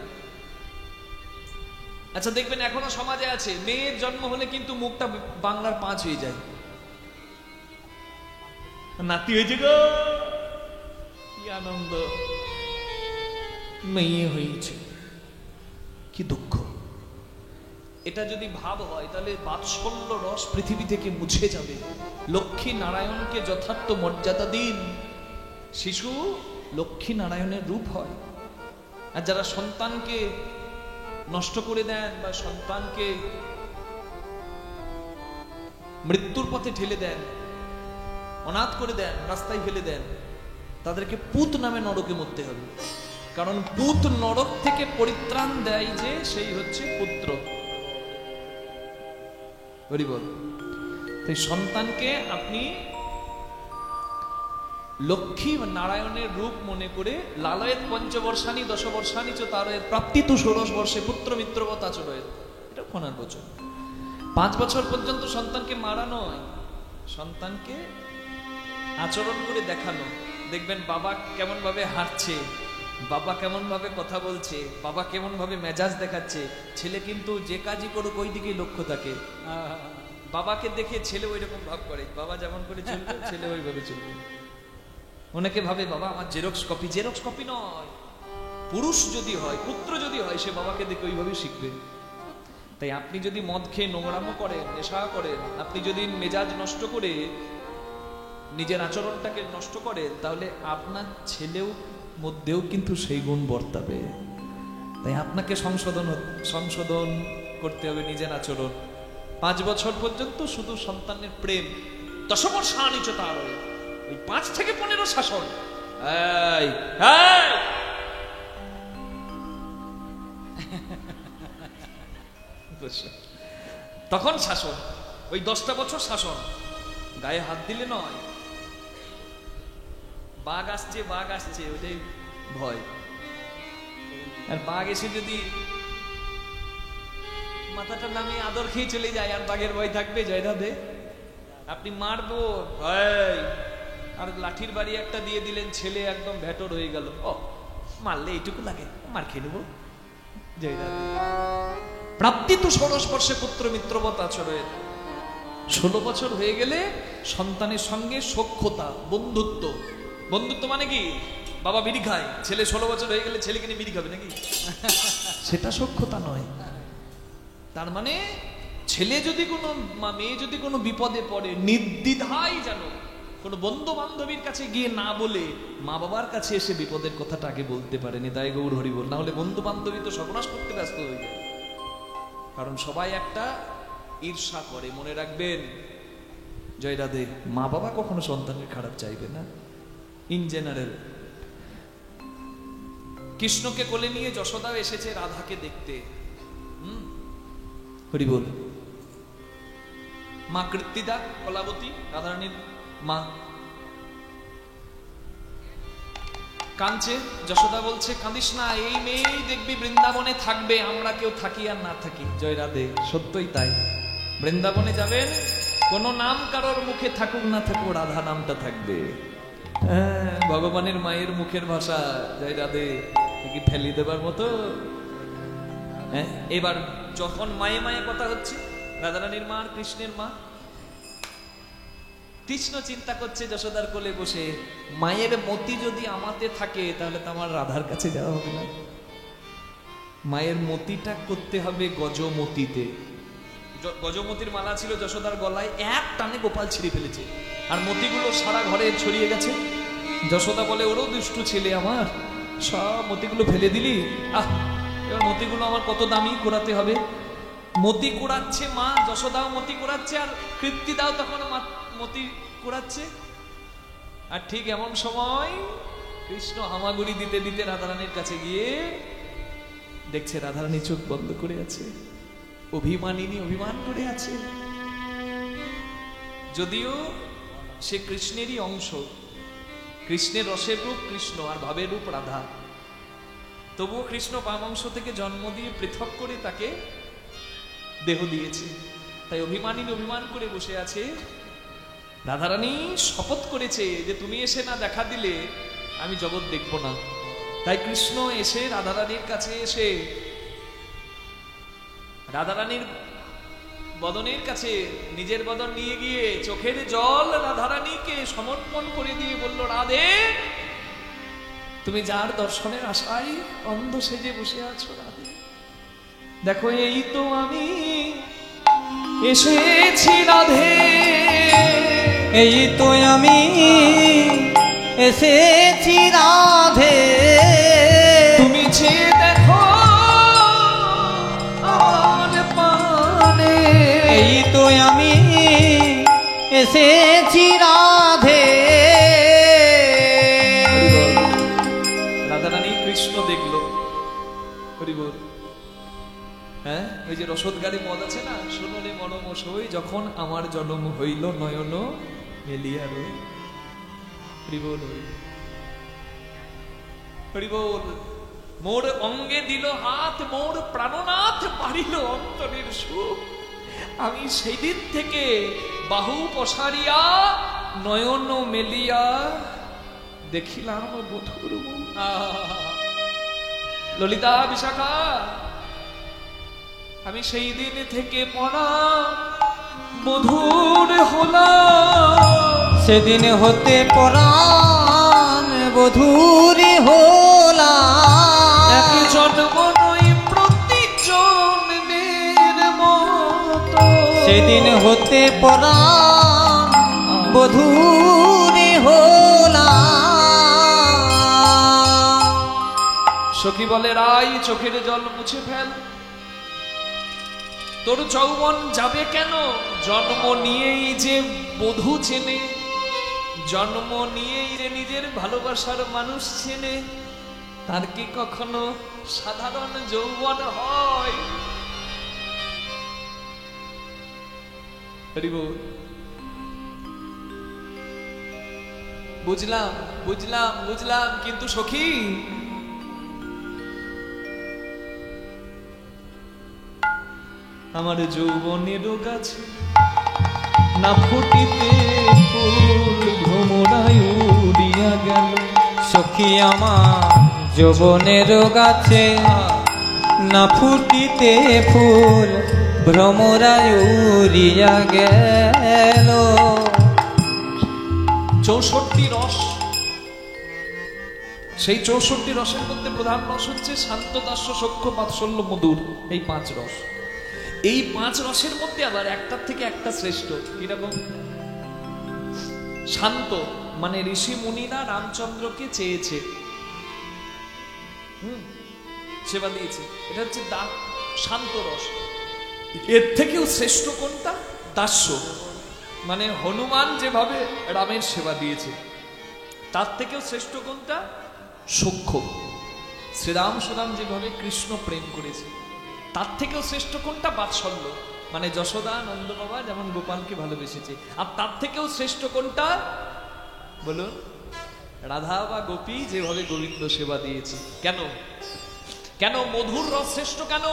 আচ্ছা দেখবেন এখনো সমাজে আছে, মেয়ের জন্ম হলে কিন্তু মুখটা বাংলার 5 হয়ে যায়। নাতি হয়েছে গো, কি আনন্দ, মেয়ে হয়েছে, কি দুঃখ। এটা যদি ভাব হয় তাহলে বাৎসল্য রস পৃথিবী থেকে মুছে যাবে। লক্ষ্মী নারায়ণকে যথার্থ মর্যাদা দিন। শিশু লক্ষ্মী নারায়ণের রূপ হয়। আর যারা সন্তানকে নষ্ট করে দেন বা সন্তানকে মৃত্যুর পথে ঠেলে দেন, অনাথ করে দেন, রাস্তায় ফেলে দেন, তাদেরকে পুত নামে নরকে মরতে হবে। কারণ পুত নরক থেকে পরিত্রাণ দেয় যে, সেই হচ্ছে পুত্র। হরি বল। তাই সন্তানকে আপনি লক্ষ্মী নারায়ণের রূপ মনে করে লালয়েত পঞ্চবর্ষানি দশবর্ষানি চ তারয়েত প্রাপ্তি তু ষোড়শ বর্ষে পুত্র মিত্রবৎ আচরয়েত। এটা কোনার বচন। 5 বছর পর্যন্ত সন্তানকে মারা নয়, সন্তানকে আচরণ করে দেখানো। দেখবেন বাবা কেমন ভাবে হাঁটছে, বাবা কেমন ভাবে কথা বলছে, বাবা কেমন ভাবে মেজাজ দেখাচ্ছে। ছেলে কিন্তু যে কাজই করুক ওই দিকেই লক্ষ্য থাকে। বাবাকে দেখে ছেলে ওই রকম ভাব করে, বাবা যেমন করে চলবে ছেলে ওইভাবে চলবে। অনেকে ভাবে বাবা আমার জেরক্স কপি, জেরক্স কপি নয়, পুরুষ যদি হয়, পুত্র যদি হয়, সে বাবাকে দেখে ওইভাবে শিখবে। তাই আপনি যদি মদ খেয়ে নোংরামো করেন, নেশা করেন, আপনি যদি মেজাজ নষ্ট করে নিজের আচরণটাকে নষ্ট করেন, তাহলে আপনার ছেলেও মধ্যেও কিন্তু সেই গুণ বর্তাবে। তাই আপনাকে সংশোধন করতে হবে নিজের আচরণ। 5 বছর পর্যন্ত শুধু সন্তানের প্রেম, 10 বর্ষ আনিচো তার ওই 5 থেকে 15 শাসন। এই তখন শাসন, ওই 10টা বছর শাসন, গায়ে হাত দিলে নয়। বাঘ আসছে ওটাই ভয়। আর বাঘ এসে যদি মাথাটা নামিয়ে আদর খেয়ে চলে যায়, আর বাঘের ভয় থাকবে? জয়রাধে। আপনি মারবো ভয়, আর লাঠির বাড়ি একটা দিয়ে দিলেন, ছেলে একদম ভেটর হয়ে গেল। ও মারলে এইটুকু লাগে, মার খেয়ে নেবো। জয়রাধে। প্রাপ্তি তো ষোড়স্পর্শে পুত্র মিত্রবৎ আচরণ। 16 বছর হয়ে গেলে সন্তানের সঙ্গে সখ্যতা, বন্ধুত্ব। বন্ধুত্ব মানে কি? বাবা বিড়ি খায়, ছেলে 16 বছর হয়ে গেলে ছেলেকে নিয়ে বিড়ি খাবে নাকি? সেটা সখ্যতা নয়। তার মানে ছেলে যদি কোনো মেয়ে যদি কোনো বিপদে পড়ে, নির্দ্বিধায় যেন কোনো বন্ধু বান্ধবীর কাছে গিয়ে না বলে মা বাবার কাছে এসে বিপদের কথাটা আগে বলতে পারেনি। তাই গৌর হরি বল। না হলে বন্ধু বান্ধবী তো সর্বনাশ করতে ব্যস্ত হয়ে যায়। কারণ সবাই একটা ঈর্ষা করে। মনে রাখবেন জয়রাধে, মা বাবা কখনো সন্তানের খারাপ চাইবে না। In general. কৃষ্ণকে কোলে নিয়ে যশোদাও এসেছে রাধাকে দেখতে। হরি বল। মা কৃত্তিদা, কলাবতী, রাধারানীর মা, কাঁদছে। যশোদা বলছে, কাঁদিস না, এই মেয়েই দেখবি বৃন্দাবনে থাকবে, আমরা কেউ থাকি আর না থাকি। জয় রাধে। সত্যই তাই। বৃন্দাবনে যাবেন, কোন নাম কারোর মুখে থাকুক না থাকুক, রাধা নামটা থাকবে। হ্যাঁ, ভগবানের মায়ের মুখের ভাষা। জয় রাধে। কি ফেলি দেবার মতো? হ্যাঁ, এবার যখন মায়ে মায়ে কথা হচ্ছে, রাধারানীর মা আর কৃষ্ণের মা, কৃষ্ণ চিন্তা করছে যশোদার কোলে বসে, মায়ের মতি যদি আমাতে থাকে তাহলে তো আমার রাধার কাছে যাওয়া হবে না। মায়ের মতিটা করতে হবে গজমতিতে। গজমতির মালা ছিল যশোদার গলায়, এক টানে গোপাল ছিঁড়ে ফেলেছে, আর মতিগুলো সারা ঘরে ছড়িয়ে গেছে। যশোদা বলে, ওরও দুষ্টু ছেলে আমার, সব মতিগুলো ফেলে দিলি। এবার মতিগুলো আমার কত দামি, কোরাতে হবে। মতি কোড়াচ্ছে মা, যশোদাও মতি কোড়াচ্ছে, আর কৃত্তিদাও তখন মতি কোড়াচ্ছে। আর ঠিক এমন সময় কৃষ্ণ হামাগুড়ি দিতে দিতে রাধারানীর কাছে গিয়ে দেখছে রাধারানী চোখ বন্ধ করে আছে, অভিমানিনী অভিমান করে আছে। যদিও সে কৃষ্ণেরই অংশ, কৃষ্ণের রসের রূপ কৃষ্ণ আর ভাবের রূপ রাধা, তবুও কৃষ্ণ বামাংশ থেকে জন্ম দিয়ে পৃথক করে তাকে দেহ দিয়েছে। তাই অভিমানিনী অভিমান করে বসে আছে। রাধারানী শপথ করেছে যে তুমি এসে না দেখা দিলে আমি জগৎ দেখব না। তাই কৃষ্ণ এসে রাধারানীর কাছে এসে রাধারানীর বদনের কাছে নিজের বদন নিয়ে গিয়ে চোখের জল রাধারানীকে সমর্পণ করে দিয়ে বলল, রাধে, তুমি যার দর্শনের আশায় অন্ধ সেজে বসে আছো, রাধে, দেখো এই তো আমি এসেছি রাধে, এই তো আমি এসেছি রাধে, তুমি চেয়ে দেখো আমার পানে, এই তো আমি এসেছি রাধে। রাধারানী কৃষ্ণ দেখলো। হরি বল। হ্যাঁ, ওই যে রসদ গাড়ি মদ আছে না, শোনো রে মনমসই, যখন আমার জন্ম হইল নয়ন মেলিয়া রই। হরি বল, হরি বল। মোর অঙ্গে দিল হাত, মোর প্রাণনাথ বাড়িল অন্তরের সুখ। আমি সেই দিন থেকে বাহু পসারিয়া নয়ন মেলিয়া দেখিলাম বধুর মুখ। ললিতা, বিশাখা, আমি সেই দিন থেকে পড়া বধুর হলাম, সেদিন হতে পরাণ বধূরি হলাম। সেদিন হতে পরাণ বধূরে হলাম। সখী বলে রাই চোখের জল মুছে ফেল, তোর যৌবন যাবে কেন? জন্ম নিয়েই যে বধূ চেনে, জন্ম নিয়েই যে নিজের ভালোবাসার মানুষ চেনে, তার কি কখনো সাধারণ যৌবন হয়? বুঝলাম বুঝলাম বুঝলাম, কিন্তু সখী আমার যৌবনের গাছে না ফুটিতে ফুল ভ্রমরায় উড়িয়া গেল। সখী আমার যৌবনের গাছে না ফুটিতে ফুল ভ্রমরায় উড়িয়া গেল। 64 রস, সেই 64 রসের মধ্যে প্রধান রস হচ্ছে শান্ত, দাস্য, সখ্য, বাৎসল্য, মধুর। এই 5 রস, এই 5 রসের মধ্যে আবার একটার থেকে একটা শ্রেষ্ঠ। কিরকম? শান্ত মানে ঋষি মুনিরা রামচন্দ্রকে চেয়েছে, সেবা দিয়েছে, এটা হচ্ছে শান্ত রস। এর থেকেও শ্রেষ্ঠ কোনটা? দাস্য মানে হনুমান যেভাবে রামের সেবা দিয়েছে, তার থেকেও শ্রেষ্ঠ কোনটা? সখ্য, শ্রীরাম সুরাম যেভাবে কৃষ্ণ প্রেম করেছে, তার থেকেও শ্রেষ্ঠ কোনটা? বাৎসল্য মানে যশোদা নন্দ বাবা যেমন গোপালকে ভালোবেসেছে। আর তার থেকেও শ্রেষ্ঠ কোনটা বলুন? রাধা বা গোপী যেভাবে গোবিন্দ সেবা দিয়েছে। কেন? কেন মধুর রস শ্রেষ্ঠ? কেন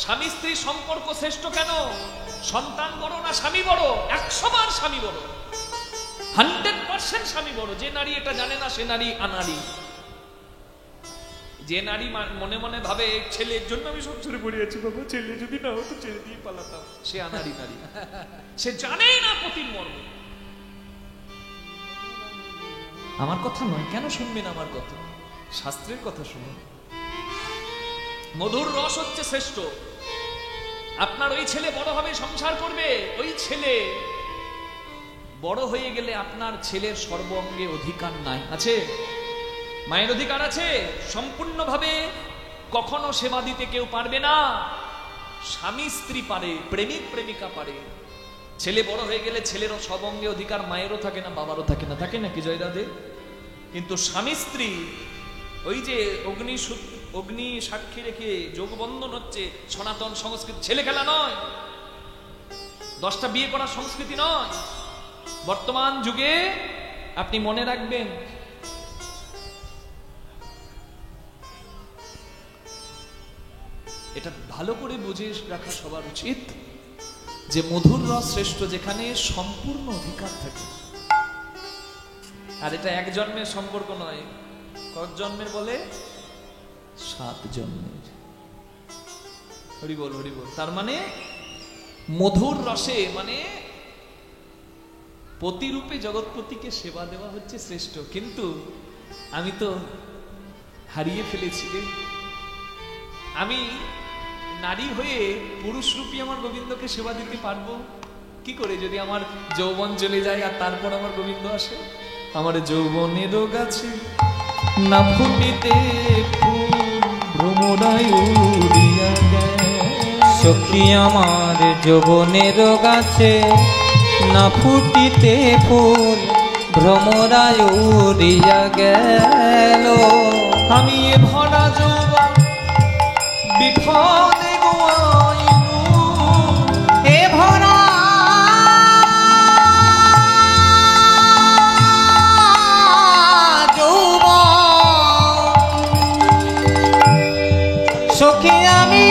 স্বামী স্ত্রী সম্পর্ক শ্রেষ্ঠ? কেন সন্তান বড় না স্বামী বড়? 100 বার স্বামী বড়, 100% স্বামী বড়। যে নারী এটা জানে না সে নারী আনাড়ি। যে নারী মনে মনে ভাবে ছেলের জন্য আমি সব ছেড়ে পড়ে আছি, বাবা ছেলে যদি না হতো ছেড়ে দিয়ে পালাতাম, সে আনাড়ি নারী। সে জানেই না পতির মর্ম। আমার কথা নয়, কেন শুনবেন আমার কথা? শাস্ত্রের কথা শুনুন। মধুর রস হচ্ছে শ্রেষ্ঠ। আপনার ওই ছেলে বড় হবে, সংসার করবে, ওই ছেলে বড় হয়ে গেলে আপনার ছেলের সর্ব অঙ্গে অধিকার নাই, আছে? মায়ের অধিকার আছে? সম্পূর্ণভাবে কখনো সেবা দিতে কেউ পারবে না। স্বামী স্ত্রী পারে, প্রেমিক প্রেমিকা পারে। ছেলে বড় হয়ে গেলে ছেলেরও সব অঙ্গে অধিকার মায়েরও থাকে না, বাবারও থাকে না, থাকে নাকি জয়রাধে? কিন্তু স্বামী স্ত্রী ওই যে অগ্নি সাক্ষী রেখে যোগবন্ধন হচ্ছে সনাতন সংস্কৃতি, ছেলে খেলা নয়, 10টা বিয়ে করার সংস্কৃতি নয়। বর্তমান যুগে আপনি মনে রাখবেন, এটা ভালো করে বুঝে রাখা সবার উচিত যে মধুর রস শ্রেষ্ঠ যেখানে সম্পূর্ণ অধিকার থাকে। আর এটা এক জন্মের সম্পর্ক নয়, কত জন্মের বলে? 7 জন্মের। হরি বল হরি বল। তার মানে মধুর রসে মানে পতিরূপে জগৎপতিকে সেবা দেওয়া হচ্ছে শ্রেষ্ঠ। কিন্তু আমি তো হারিয়ে ফেলেছি রে। আমি নারী হয়ে পুরুষ রূপী আমার গোবিন্দকে সেবা দিতে পারবো কি করে যদি আমার যৌবন চলে যায় আর তারপর আমার গোবিন্দ আসে? আমার যৌবনেরও গাছে না ফুটিতে ফুল ভ্রমরায় উড়িয়া গেল। সখী আমার যৌবনের গাছে না ফুটিতে ফুল ভ্রমরায় উড়িয়া গেল। আমি এ ভরা যৌবন বিফলে গোয়াইনু, এ ভরা সখী আমি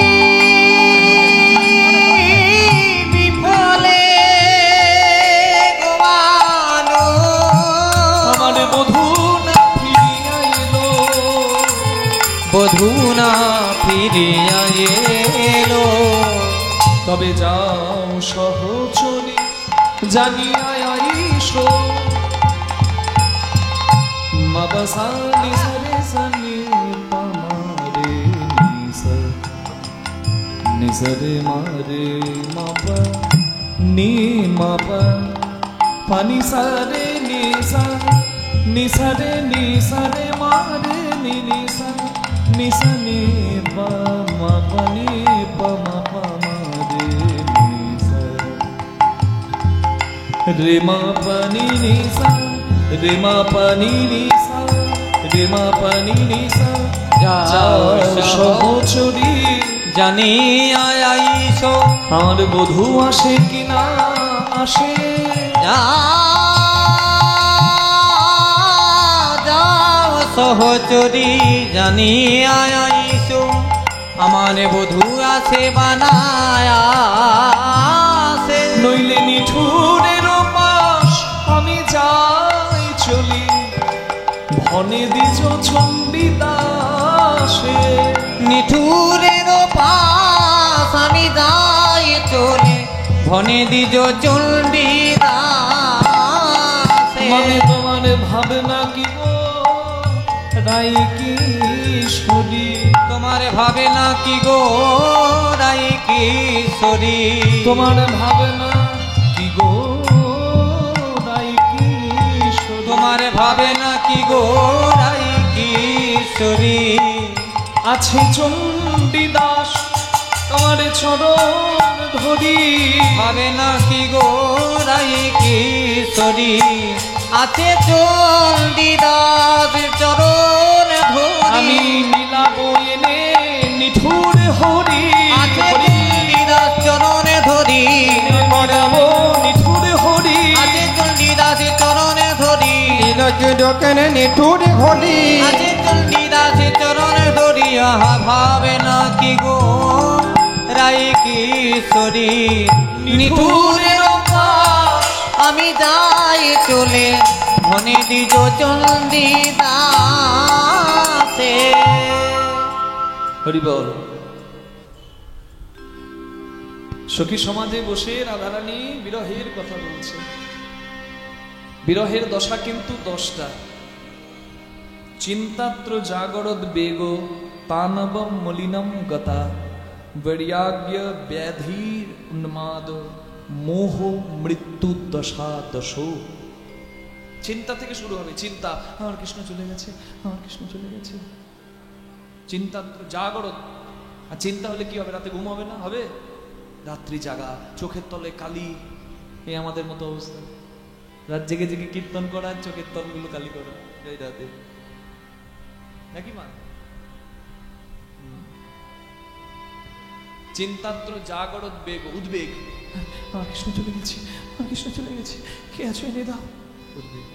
বিফলে গোয়ানো। আমার বধূ না ফিরিয়া এলো, বধূ না ফিরিয়া এলো। তবে যাও সহচরী জানিয়া আইসো, মাবাসা নিসারে সানি পামারে নিসা নিসারে মারে মাবা নি মা পা পানি সারে নিসা নিসারে নিসারে মারে নি নিসা নিসা নি পা মা পানি পা মা পা মারে নিসা রে মা পানি নিসা রে মা পানি নিসা রে মা পানি নিসা যাও সহচরী জানি আইসো আর বধূ আসে কিনা আসে যাও সহচরী জানি আইসো আমার বধূ আছে বানায়াসে নইলে নিঠুরের পাশ আমি যাই চলি ভনে দিজ চণ্ডীদাসে নিঠুরের পাশ আমি যাই চলে ভনে দিজ চণ্ডীদাসে মানে তোমার ভাবনা কি গো রাই কিশোরী তোমার ভাবে না কি গো রাই কিশোরী তোমার ভাবনা কি গো রাই কিশোরী তোমার ভাবে না কি গো রাই কিশোরী আছে চণ্ডীদাস তোমার চরণ ধরি ভাবে না কি গো রাই কিশোরী আছে চণ্ডীদাস চরণ আমি ধরি নীলাব এনে নিঠুর হরি আছে চণ্ডীদাস চরণে ধরি পড়াবো নিঠুর হরি আছে চণ্ডীদাস চরণে ধরি নীলচুরকেন নিঠুর হরি আছে চণ্ডীদাস চরণে ধরি আহা ভাবে না কি গো রাই কিশোরী নিঠুরের পাশ আমি যাই চলে মনে দিজ চণ্ডীদাসে হরি বল। সখী সমাজে বসে রাধারানী বিরহের কথা বলছে। বিরহের দশা কিন্তু 10টা। চিন্তাত্র জাগরদ বেগ তানবম মলিনম গতা বৈরাগ্য ব্যাধির উন্মাদ মোহ মৃত্যু দশা দশো। চিন্তা থেকে শুরু হবে। চিন্তা, আমার কৃষ্ণ চলে গেছে, আমার কৃষ্ণ চলে গেছে। চিন্তা জাগরত। আর চিন্তা হলে কি হবে? রাতে ঘুম হবে না? হবে। রাত্রি জাগা, চোখের তলে কালি। এই আমাদের মতো অবস্থা। রাত জেগে জেগে কীর্তন করা, চোখের তলগুলো কালি করা এই রাতে, নাকি মা? চিন্তাত্র জাগরত বেগ, উদ্বেগ। আমার কৃষ্ণ চলে গেছে, আমার কৃষ্ণ চলে গেছে, কে আছো এনে দাও। উদ্বেগ।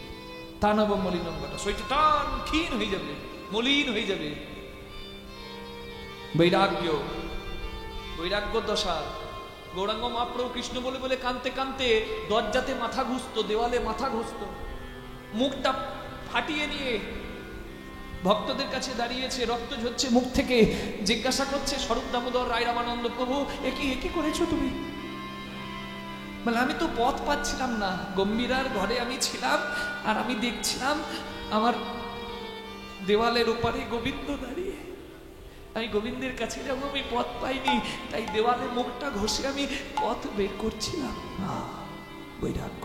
তানব মলিনম ঘটা, শরীরটা টান ক্ষীণ হয়ে যাবে, মলিন হয়ে যাবে। বৈরাগ্য, বৈরাগ্য দশা। গৌরাঙ্গ মহাপ্রভু কৃষ্ণ বলে বলে কাঁদতে কাঁদতে দরজাতে মাথা ঘুষত, দেওয়ালে মাথা ঘুষত, মুখটা ফাটিয়ে নিয়ে ভক্তদের কাছে দাঁড়িয়েছে, রক্ত ঝরছে মুখ থেকে। জিজ্ঞাসা করছে স্বরূপ দামোদর রায় রামানন্দ প্রভু, একই করেছো তুমি? বলে আমি তো পথ পাচ্ছিলাম না। গম্ভীরার ঘরে আমি ছিলাম আর আমি দেখছিলাম আমার দেওয়ালের ওপারে গোবিন্দ দাঁড়িয়ে। আমি গোবিন্দের কাছে যাবো, আমি পথ পাইনি, তাই দেওয়ালে মুখটা ঘষে আমি পথ বের করছিলাম। বৈরাগ্য,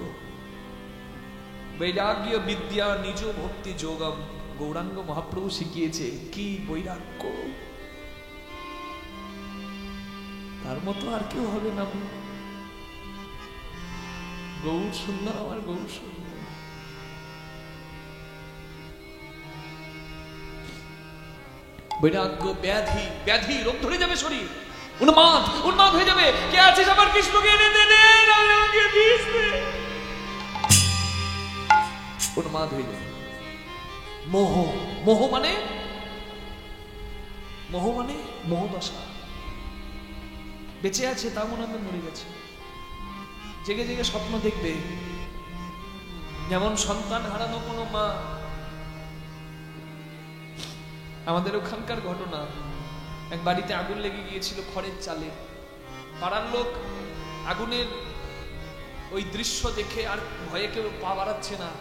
বৈরাগ্য বিদ্যা নিজ ভক্তি যোগম। গৌরাঙ্গ মহাপ্রভু শিখিয়েছে কি বৈরাগ্য, তার মতো আর কেউ হবে না। গৌর সুন্দর, আমার গৌর সুন্দর। বৈরাগ্য ব্যাধি, ব্যাধি রোগ ধরে যাবে শরীর, উন্মাদ উন্মাদ হয়ে যাবে। কে আছিস আমার কৃষ্ণকে এনে দে, উন্মাদ হয়ে যাবে। মোহ, মোহ মানে মোহ মানে মোহ দশা। বেঁচে আছে তা মনে হয় মরে গেছে। জেগে জেগে স্বপ্ন দেখবে, যেমন সন্তান হারানো কোনো মা। আমাদের ওখানকার ঘটনা, এক বাড়িতে আগুন লেগে গিয়েছিল খড়ের চালে। পাড়ার লোক আগুনের ওই দৃশ্য দেখে আর ভয়ে কেউ পা বাড়াচ্ছে না।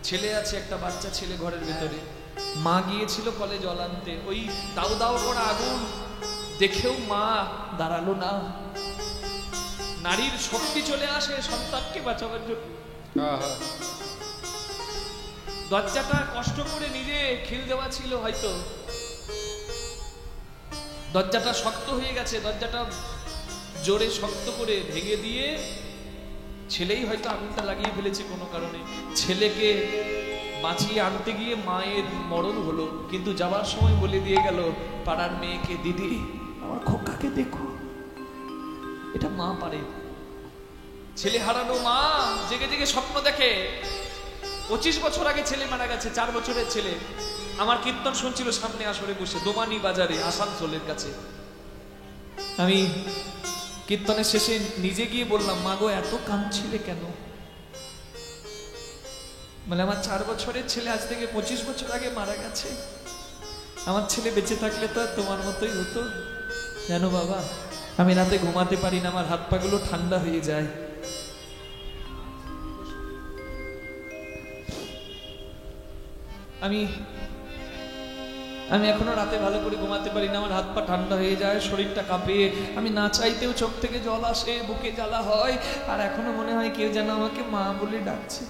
ছেলে আছে, একটা বাচ্চা ছেলে ঘরের ভেতরে। মা গিয়েছিল কলে জল আনতে। ওই দাউ দাউ করা আগুন দেখেও মা দাঁড়ালো না। নারীর শক্তি চলে আসে সন্তানকে বাঁচাবার জন্য। দরজাটা কষ্ট করে নিজে খিল দেওয়া ছিল, হয়তো দরজাটা শক্ত হয়ে গেছে, দরজাটা জোরে শক্ত করে ভেঙে দিয়ে ছেলেই হয়তো আগুনটা লাগিয়ে ফেলেছে কোনো কারণে। ছেলেকে বাঁচিয়ে আনতে গিয়ে মায়ের মরণ হলো, কিন্তু যাবার সময় বলে দিয়ে গেল পাড়ার মেয়েকে, দিদি আমার খোকাকে দেখো। এটা মা পারে। ছেলে হারানো মা জেগে জেগে স্বপ্ন দেখে। 25 বছর আগে ছেলে মারা গেছে, 4 বছরের ছেলে। আমার কীর্তন শুনছিল সামনে আসরে বসে, দোমানি বাজারে আসানসোলের কাছে। আমি কীর্তনের শেষে নিজে গিয়ে বললাম, মা গো এত কাঁদছিলে কেন? মানে আমার 4 বছরের ছেলে আজ থেকে 25 বছর আগে মারা গেছে। আমার ছেলে বেঁচে থাকলে তো তোমার মতোই হতো। জানো বাবা, আমি রাতে ঘুমাতে পারি না, আমার হাত পা গুলো ঠান্ডা হয়ে যায়। আমি এখনো রাতে ভালো করে ঘুমাতে পারি না, আমার হাত পা ঠান্ডা হয়ে যায়, শরীরটা কাঁপে, আমি না চাইতেও চোখ থেকে জল আসে, বুকে জ্বালা হয়, আর এখনো মনে হয় কেউ যেন আমাকে মা বলে ডাকছে।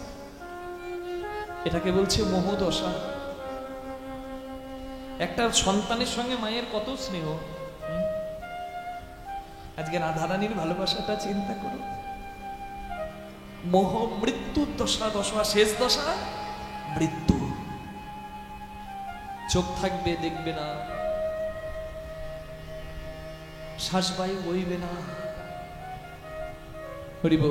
এটাকে বলছে মোহদশা। একটা সন্তানের সঙ্গে মায়ের কত স্নেহ। আজকে রাধারানীর ভালোবাসাটা চিন্তা করো। মোহ মৃত্যুর দশা, দশা শেষ দশা মৃত্যু। চোখ থাকবে দেখবে না, শ্বাসবায়ু বইবে না। হরিব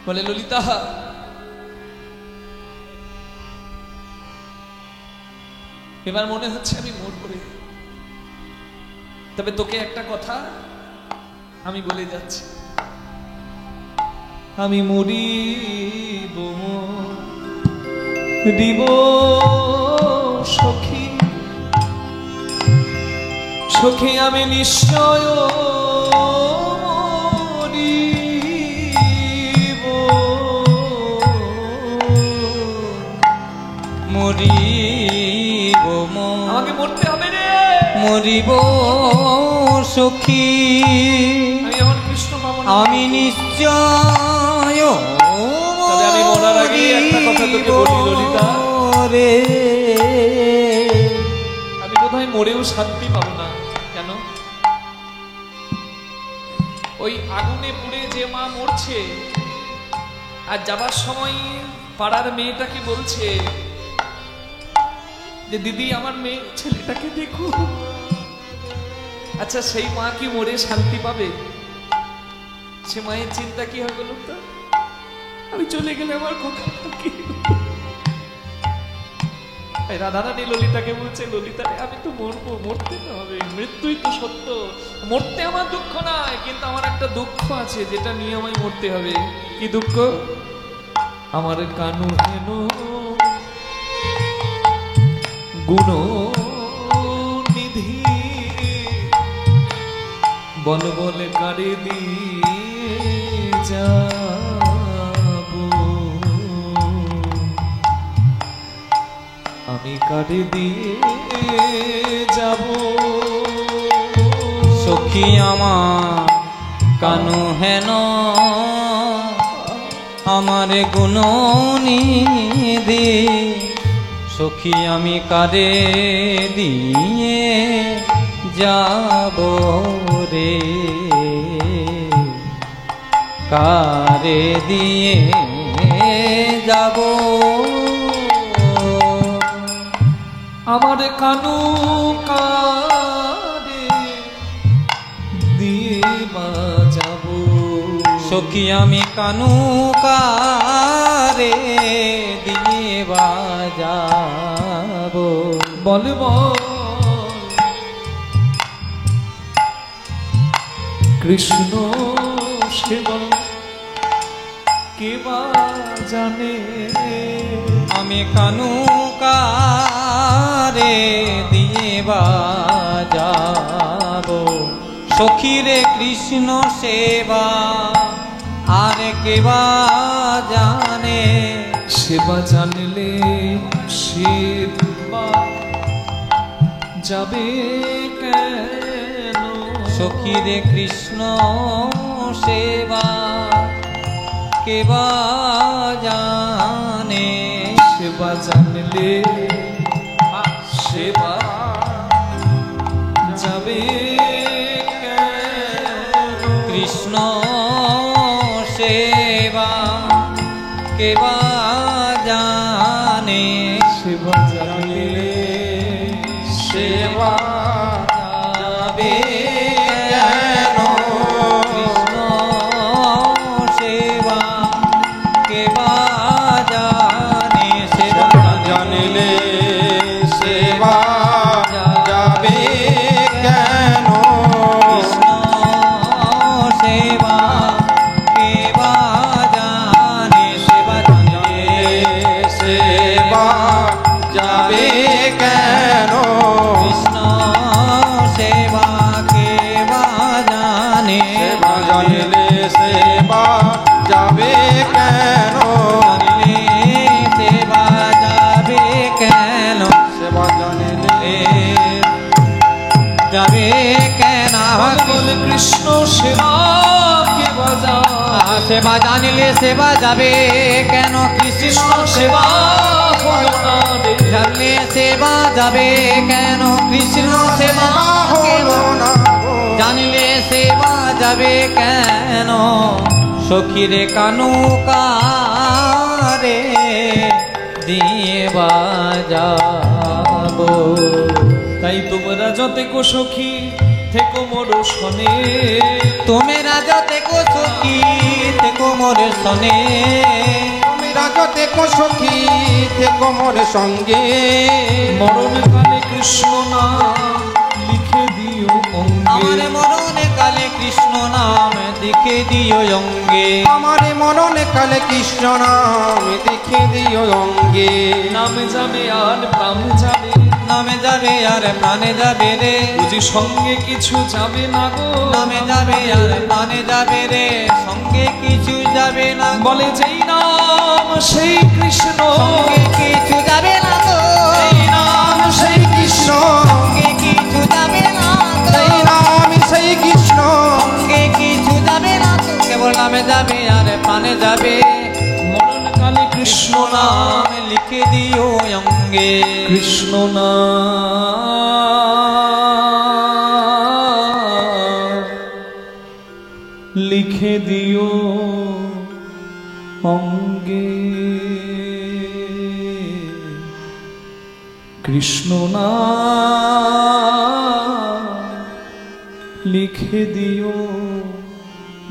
বলে ললিতা, এবার মনে হচ্ছে আমি মরব। তবে তোকে একটা কথা আমি বলে যাচ্ছি, আমি মরিব মরিব সখী, সখী আমি নিশ্চয় মরিব, আমাকে মরতে হবে রে, মরিব সখী, আমি এখন কৃষ্ণ পাবো না। আমি নিশ্চয়। তবে আমি মরার আগে একটা কথা তোকে বলি ললিতা, রে আমি বোধহয় মরেও শান্তি পাবো না। কেন? ওই আগুনে পুড়ে যে মা মরছে, আর যাবার সময় পাড়ার মেয়েটাকে বলছে যে দিদি আমার মেয়ে ছেলেটাকে দেখো। আচ্ছা সেই মা কি মরে শান্তি পাবে? সে মায়ের চিন্তা কি হবে বলুন তো? আমি চলে গেলে আমার খোকাটা কি? রাধারানী ললিতাকে বলছে, ললিতা আমি তো মরবো, মরতে তো হবে, মৃত্যুই তো সত্য। মরতে আমার দুঃখ নাই, কিন্তু আমার একটা দুঃখ আছে যেটা নিয়ে আমায় মরতে হবে। কি দুঃখ? আমার কানু হেন গুণ নিধি বল বলে কারে দিয়ে যাব, আমি কারে দিয়ে যাব। সখী আমার কানু হেন আমার গুণনিধি, সখী আমি কারে দিয়ে যাব রে, কারে দিয়ে যাব। আমার কানু কারে দিয়ে যাব, সখী আমি কানু কারে দিয়ে যাব। বল বল কৃষ্ণ সেবা কে বা জানে, আমি কানু কারে দিয়ে যাব। সখীরে কৃষ্ণ সেবা আর কেবা জানে, সেবা জানলে সেবা যাবে কেন? সখীরে কৃষ্ণ সেবা কেবা জানে সেবা জানলে সেবা যাবে কৃষ্ণ সেবা কেবা জানে সেবা জানলে সেবা যাবে কেন কৃষ্ণ সেবা কেবা জানে সেবা জানিলে সেবা যাবে কেন কৃষ্ণ সেবা কেবা জানে সেবা জানে সেবা যাবে কেন কৃষ্ণ সেবা কেবা জানে সেবা জানিলে সেবা যাবে কেন জানিলে সেবা যাবে কেন সেবা জানিলে যাবে কেন বলে কৃষ্ণ সেবা কে বাজা সেবা জানিলে সেবা যাবে কেন কৃষ্ণ সেবা হলো না রে। জানলে সেবা যাবে কেন কৃষ্ণ সেবা হলো না গো। জানিলে সেবা যাবে কেন সখীরে কানু কারে দিয়ে বাজাবো তাই তোমরা যতে কো সখী থেকো মোর শনে তোমেরা যতে কো সখী থেকো মোর সনে তুমি রাজতে কো সখী থেকো মোর সঙ্গে মরণ কালে কৃষ্ণ নাম লিখে দিও আমার অঙ্গে মরণে কালে কৃষ্ণ নাম দেখে দিও অঙ্গে আমার মরণে কালে কৃষ্ণ নাম দেখে দিও অঙ্গে নামে যাবে আর প্রাণ যাবে নামে যাবে আর প্রাণে যাবে রে বুঝি সঙ্গে কিছু যাবে না গো নামে যাবে আর প্রাণে যাবে রে সঙ্গে কিছু যাবে না বলে যেই নাম সেই কৃষ্ণ সঙ্গে কিছু যাবে না তো এই নাম সেই কৃষ্ণ সঙ্গে কিছু যাবে না তো সেই নাম সেই কৃষ্ণ সঙ্গে কিছু যাবে না তো কেবল নামে যাবে আর প্রাণে যাবে মরণ কালে কৃষ্ণ নাম নাম লিখে দিও অঙ্গে কৃষ্ণ নাম লিখে দিও অঙ্গে কৃষ্ণ নাম লিখে দিও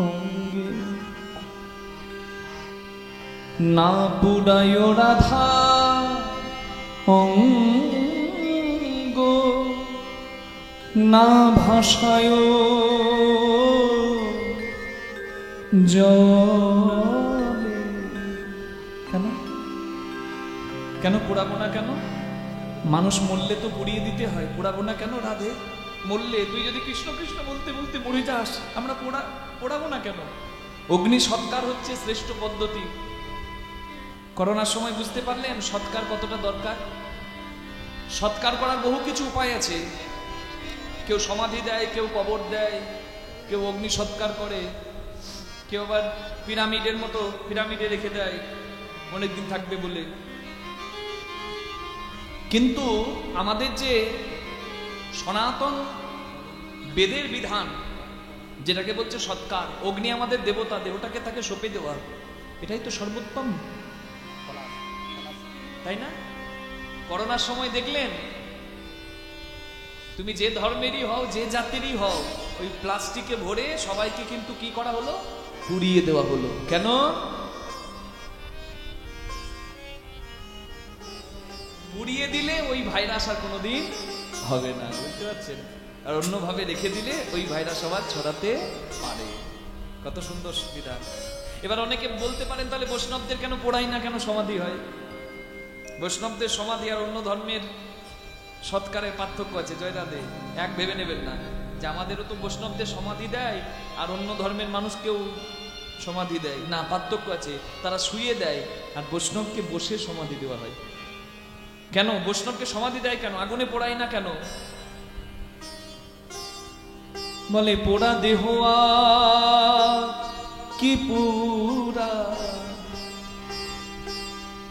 অঙ্গে না পুরায় রাধা অঙ্গ না ভাষায় জলে কেন কেন পোড়াবো না কেন মানুষ মরলে তো পুড়িয়ে দিতে হয় পোড়াবো না কেন রাধে মরলে তুই যদি কৃষ্ণ কৃষ্ণ বলতে বলতে মরে যাস আমরা পোড়াবো না কেন অগ্নি সৎকার হচ্ছে শ্রেষ্ঠ পদ্ধতি করোনার সময় বুঝতে পারলেন সৎকার কতটা দরকার সৎকার করার বহু কিছু উপায় আছে কেউ সমাধি দেয় কেউ কবর দেয় কেউ অগ্নি সৎকার করে কেউ আবার পিরামিডের মতো পিরামিডে রেখে দেয় অনেকদিন থাকবে বলে কিন্তু আমাদের যে সনাতন বেদের বিধান যেটাকে বলছে সৎকার অগ্নি আমাদের দেবতা দেহটাকে তাকে সঁপে দেওয়া এটাই তো সর্বোত্তম তাই না করোনার সময় দেখলেন তুমি যে ধর্মেরই হও যে জাতিরই হও ওই প্লাস্টিকে ভরে সবাইকে কিন্তু কি করা হলো পুড়িয়ে দেওয়া হলো কেন পুড়িয়ে দিলে ওই ভাইরাস আর কোনোদিন হবে না বুঝতে পারছেন আর অন্যভাবে রেখে দিলে ওই ভাইরাস আবার ছড়াতে পারে কত সুন্দর সুবিধা এবার অনেকে বলতে পারেন তাহলে বৈষ্ণবদের কেন পোড়াই না কেন সমাধি হয় বৈষ্ণবদের সমাধি আর অন্য ধর্মের সৎকারের পার্থক্য আছে জয় রাধে এক ভেবে নেবেন না যে আমাদেরও তো বৈষ্ণবদের সমাধি দেয় আর অন্য ধর্মের মানুষকেও সমাধি দেয় না পার্থক্য আছে তারা শুয়ে দেয় আর বৈষ্ণবকে বসে সমাধি দেওয়া হয় কেন বৈষ্ণবকে সমাধি দেয় কেন আগুনে পোড়ায় না কেন বলে পোড়া দেহ কি পুরা।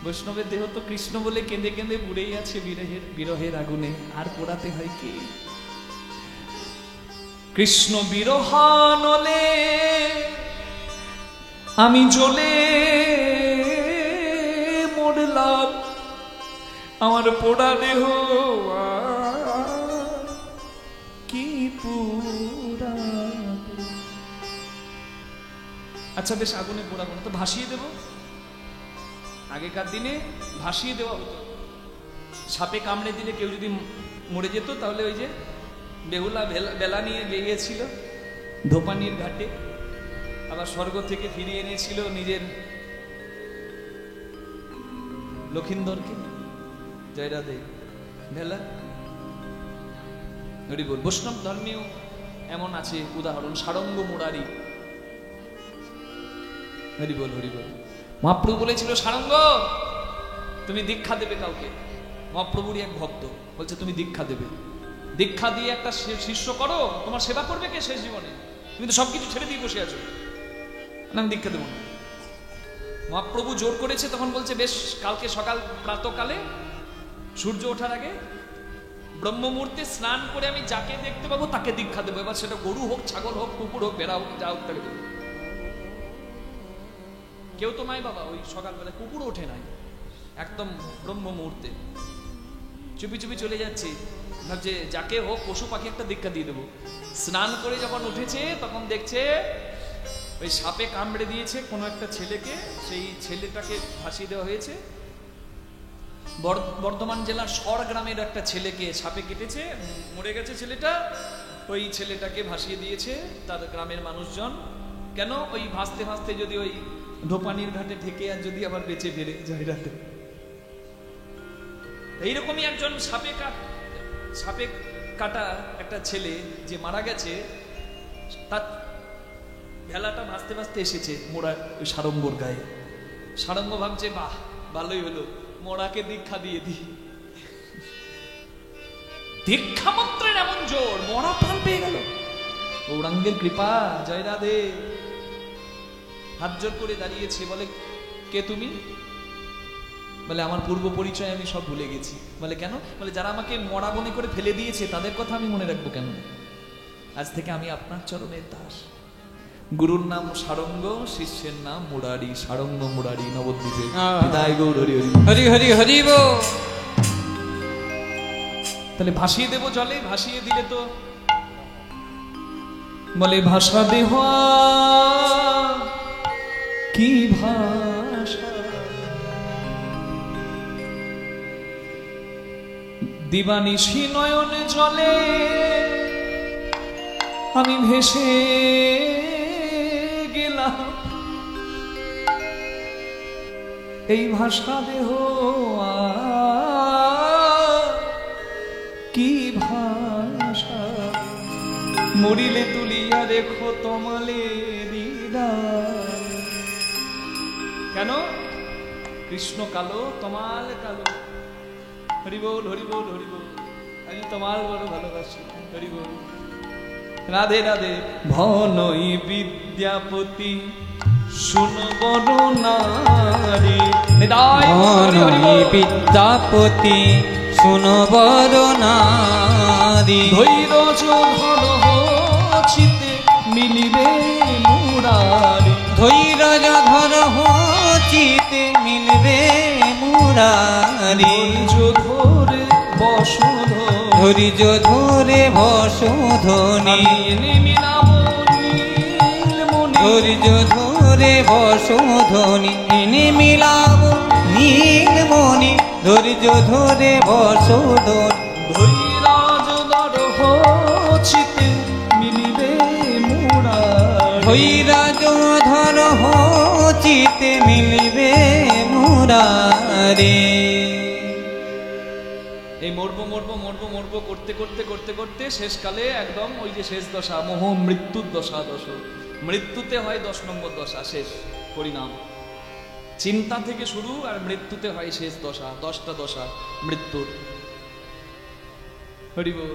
বৈষ্ণবের দেহ তো কৃষ্ণ বলে কেঁদে কেঁদে পুড়েই আছে বিরহের আগুনে, আর পোড়াতে হয় কি? কৃষ্ণ বিরহানলে আমি জ্বলে মরলাম, আমার পোড়া দেহ কি পুরা। আচ্ছা বেশ, আগুনে পোড়াবো না তো ভাসিয়ে দেব। আগেকার দিনে ভাসিয়ে দেওয়া হতো। সাপে কামড়ে দিলে কেউ যদি মরে যেত, তাহলে ওই যে বেহুলা বেলা নিয়ে গিয়েছিল ধোপানির ঘাটে, আবার স্বর্গ থেকে ফিরিয়ে এনেছিল নিজের লক্ষিন্দরকে। জয় রাধে। ভেলা হরি বল। বৈষ্ণব ধর্মেও এমন আছে উদাহরণ, সারঙ্গ মুরারি। হরি বল হরি বল। মহাপ্রভু বলেছিল, সারঙ্গ তুমি দীক্ষা দেবে কাউকে। মহাপ্রভুরই এক ভক্ত বলছে, তুমি দীক্ষা দেবে, দীক্ষা দিয়ে একটা শিষ্য করো, তোমার সেবা করবে কে শেষ জীবনে? তুমি তো সবকিছু ছেড়ে দিয়ে বসে আছো, আমি দীক্ষা দেবো না। মহাপ্রভু জোর করেছে, তখন বলছে বেশ, কালকে সকাল প্রাতকালে সূর্য ওঠার আগে ব্রহ্ম মুহূর্তে স্নান করে আমি যাকে দেখতে পাবো তাকে দীক্ষা দেবো। এবার সেটা গরু হোক, ছাগল হোক, কুকুর হোক, ভেড়া হোক, যা হোক তাকে দেবো। কেউ তো নাই বাবা ওই সকালবেলা, কুকুর ওঠে নাই, একদম ব্রহ্ম মুহূর্তে চুপি চুপি চলে যাচ্ছে, ভাবছে যাকে হোক পশু পাখি একটা দীক্ষা দিয়ে দেবো। স্নান করে যখন উঠেছে তখন দেখছে ওই সাপে কামড়ে দিয়েছে কোনো একটা ছেলেকে, সেই ছেলেটাকে ভাসিয়ে দেওয়া হয়েছে। বর্ধমান জেলার সর গ্রামের একটা ছেলেকে সাপে কেটেছে, মরে গেছে ছেলেটা, ওই ছেলেটাকে ভাসিয়ে দিয়েছে তার গ্রামের মানুষজন। কেন? ওই ভাসতে ভাসতে যদি ওই ধোপানির ঘাটে ঠেকে আর যদি আবার বেঁচে ফেরে যায় রাতে। এইরকমই একজন সাপে কাটা একটা ছেলে যে মারা গেছে, তার ভেলাটা ভাসতে ভাসতে এসেছে মোড়া ওই সারঙ্গর গায়ে। সারঙ্গ ভাবছে বাহ ভালোই হলো, মোড়াকে দীক্ষা দিয়ে দি। দীক্ষা মন্ত্রের এমন জোর, মোড়া প্রাণ পেয়ে গেল। গৌরাঙ্গের কৃপা, জয় রাধে। হাত জোর করে দাঁড়িয়েছে, বলে কে তুমি? বলে আমার পূর্ব পরিচয় আমি সব ভুলে গেছি। বলে কেন? বলে যারা আমাকে মরা মনে করে ফেলে দিয়েছে তাদের কথা আমি মনে রাখবো কেন? আজ থেকে আমি আপনার চরণের দাস। গুরুর নাম সারঙ্গ, শিষ্যের নাম মুরারি। সারঙ্গ মুরারি নবদ্বীপে। বিদায় গৌর হরি হরি হরি হরি হরি বল। তাহলে ভাসিয়ে দেব জলে, ভাসিয়ে দিলে তো বলে ভাষা দেহ কি ভাষা, দিবানিশি নয়নে জলে আমি ভেসে গেলাম। এই ভাষা দেহ কি ভাষা, মরিলে তুলিয়া রেখো তোমালে হৃদয়। কেন? কৃষ্ণ কালো, তমাল কালো। হরি বল হরি বল হরি বল। আমি তমাল বড় ভালোবাসি। হরি বল। রাধে রাধে। ভনই বিদ্যাপতি শুন বড় নারী। ধনই বিদ্যাপতি শুন বড় নারী। ধৈর্য ধর চিতে মিলিবে মুরারি। ধৈর্য ধর চিতে মিলবে মুরারি। ধৈর্য ধরে বসধ, ধৈর্য ধরে বসধনি। ধৈর্য ধরে বসধনি মিলাব নীলমণি। ধৈর্য ধরে বসধনি। ধৈরাজ দরহ চিতে মিলিবে মুরারি। ধৈর্য ধর চিতে মিলবে মুরারি। এই মরবো করতে করতে করতে করতে শেষকালে একদম ওই যে শেষ দশা, মোহ মৃত্যুর দশা। মৃত্যুতে হয় 10 নম্বর দশা, শেষ পরিণাম। চিন্তা থেকে শুরু আর মৃত্যুতে হয় শেষ দশা, 10টা দশা মৃত্যুর। হরি বল।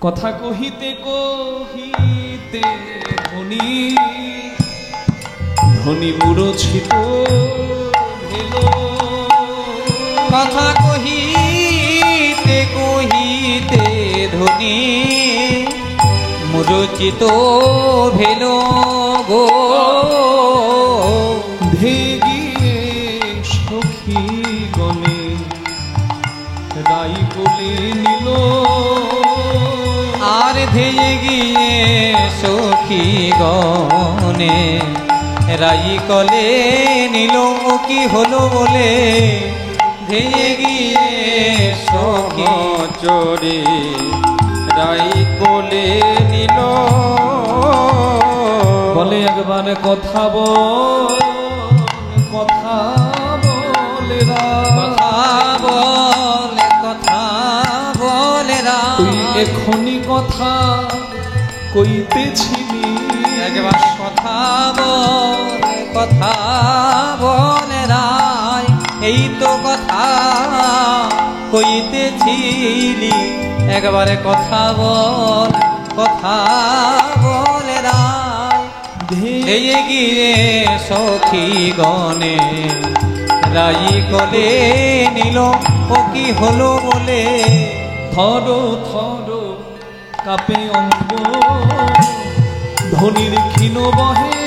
কথা কহিতে কহিতে ধনী ধনী মূরছিত হেলো কথা কহিতে কহিতে ধ্বনি মুরচিত ভেল গো ধেগিয়ে সখী গণে রাই কোলে নিল আর ধেয়ে গিয়ে সখী গনে রাই কলে নিল কি হলো বলে ধেয়ে গিয়ে সখী চরে রাই কোলে নিল বলে একবার কথা বল কথা বলে কথা বলে তুই এখনি কথা কইতেছিলি একবার কথা বলে রাই এই তো কথা কইতেছিলি একবারে কথা বলে রাই ধেয়ে গিয়ে সখী গনে রাই কলে নিল ও কি হলো বলে থর থর কাপে অঙ্গ ধনির ক্ষীণ বহে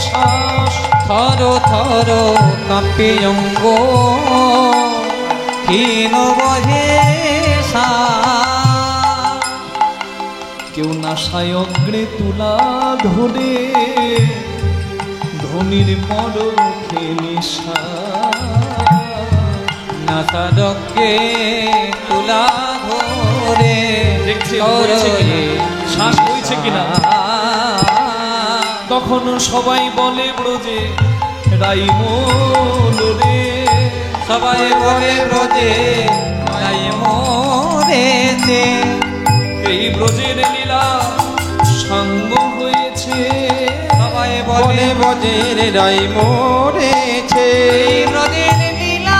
শ্বাস থর থর কাঁপে অঙ্গ ক্ষীণ বহে শ্বাস কেউ নাশায় অগ্রে তুলা ধরে ধনির পরখে নাসাদকে তুলা ধরে দেখছে বইছে কিনা, শ্বাস বইছে কিনা। তখন সবাই বলে ব্রজে রাই মোরে সবাই বলে ব্রজে রাই মোরেছে এই ব্রজের লীলা সাঙ্গ হয়েছে সবাই বলে বলে বজের রাই মরেছে এই ব্রজের লীলা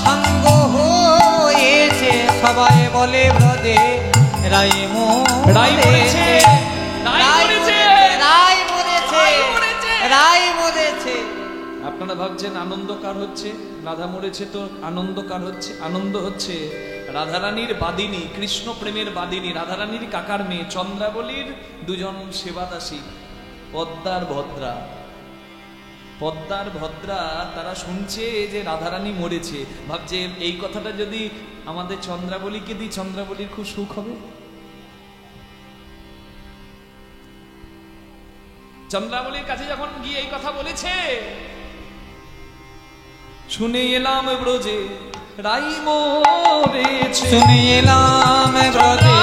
সঙ্গ হয়েছে সবাই বলে ব্রজে রাই রাই মরেছে, রাই মরেছে। আপনারা ভাবছেন আনন্দ কার হচ্ছে? রাধা মরেছে তো আনন্দ কার হচ্ছে? আনন্দ হচ্ছে রাধারানীর বাদিনী, কৃষ্ণ প্রেমের বাদিনী, রাধারানীর কাকার মেয়ে চন্দ্রাবলীর দুজন সেবাদাসী পদ্মার ভদ্রা। পদ্মার ভদ্রা তারা শুনছে যে রাধারানী মরেছে, ভাবছে এই কথাটা যদি আমাদের চন্দ্রাবলীকে দিই চন্দ্রাবলীর খুব সুখ হবে। চন্দ্রাবলীর কাছে যখন গিয়ে এই কথা বলেছে, শুনে এলাম ব্রজে রাই মরেছে, শুনে এলাম ব্রজে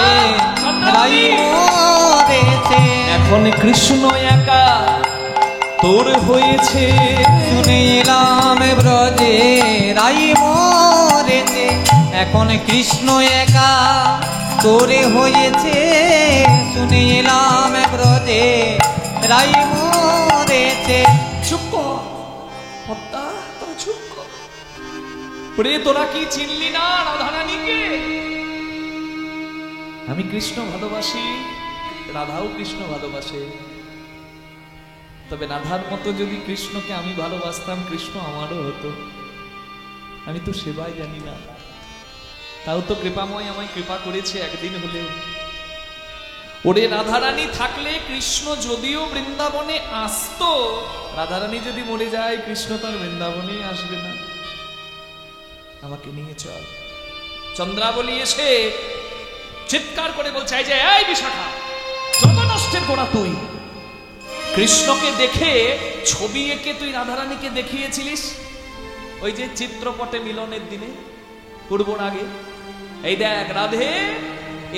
রাই মরেছে, এখন কৃষ্ণ একা তোর হয়েছে। শুনে এলাম ব্রজে রাই মরেছে, এখন কৃষ্ণ একা তোরে হয়েছে। শুনে এলাম ব্রজে রাই মরেছে। চুপ কর পদ্মা, তোরা চুপ কর। ওরে তোরা কি চিনলি না রাধারানীকে? আমি কৃষ্ণ ভালোবাসি, রাধাও কৃষ্ণ ভালোবাসে। তবে রাধার মতো যদি কৃষ্ণকে আমি ভালোবাসতাম, কৃষ্ণ আমারও হতো। আমি তো সেবাই জানি না, তাও তো কৃপাময় আমায় কৃপা করেছে একদিন হলেও। ওরে রাধারানী থাকলে কৃষ্ণ যদিও বৃন্দাবনে আসতো, রাধারানী যদি মরে যায় কৃষ্ণ তার বৃন্দাবনে আসবে না। আমাকে নিয়ে চল। চন্দ্রাবলী এসে চিৎকার করে বলছে, এই যে এই বিশাখা, যত নষ্টের গোড়া তুই। কৃষ্ণকে দেখে ছবি এঁকে তুই রাধারানীকে দেখিয়েছিলিস ওই যে চিত্রপটে মিলনের দিনে পূর্বর আগে। এই দেখ রাধে,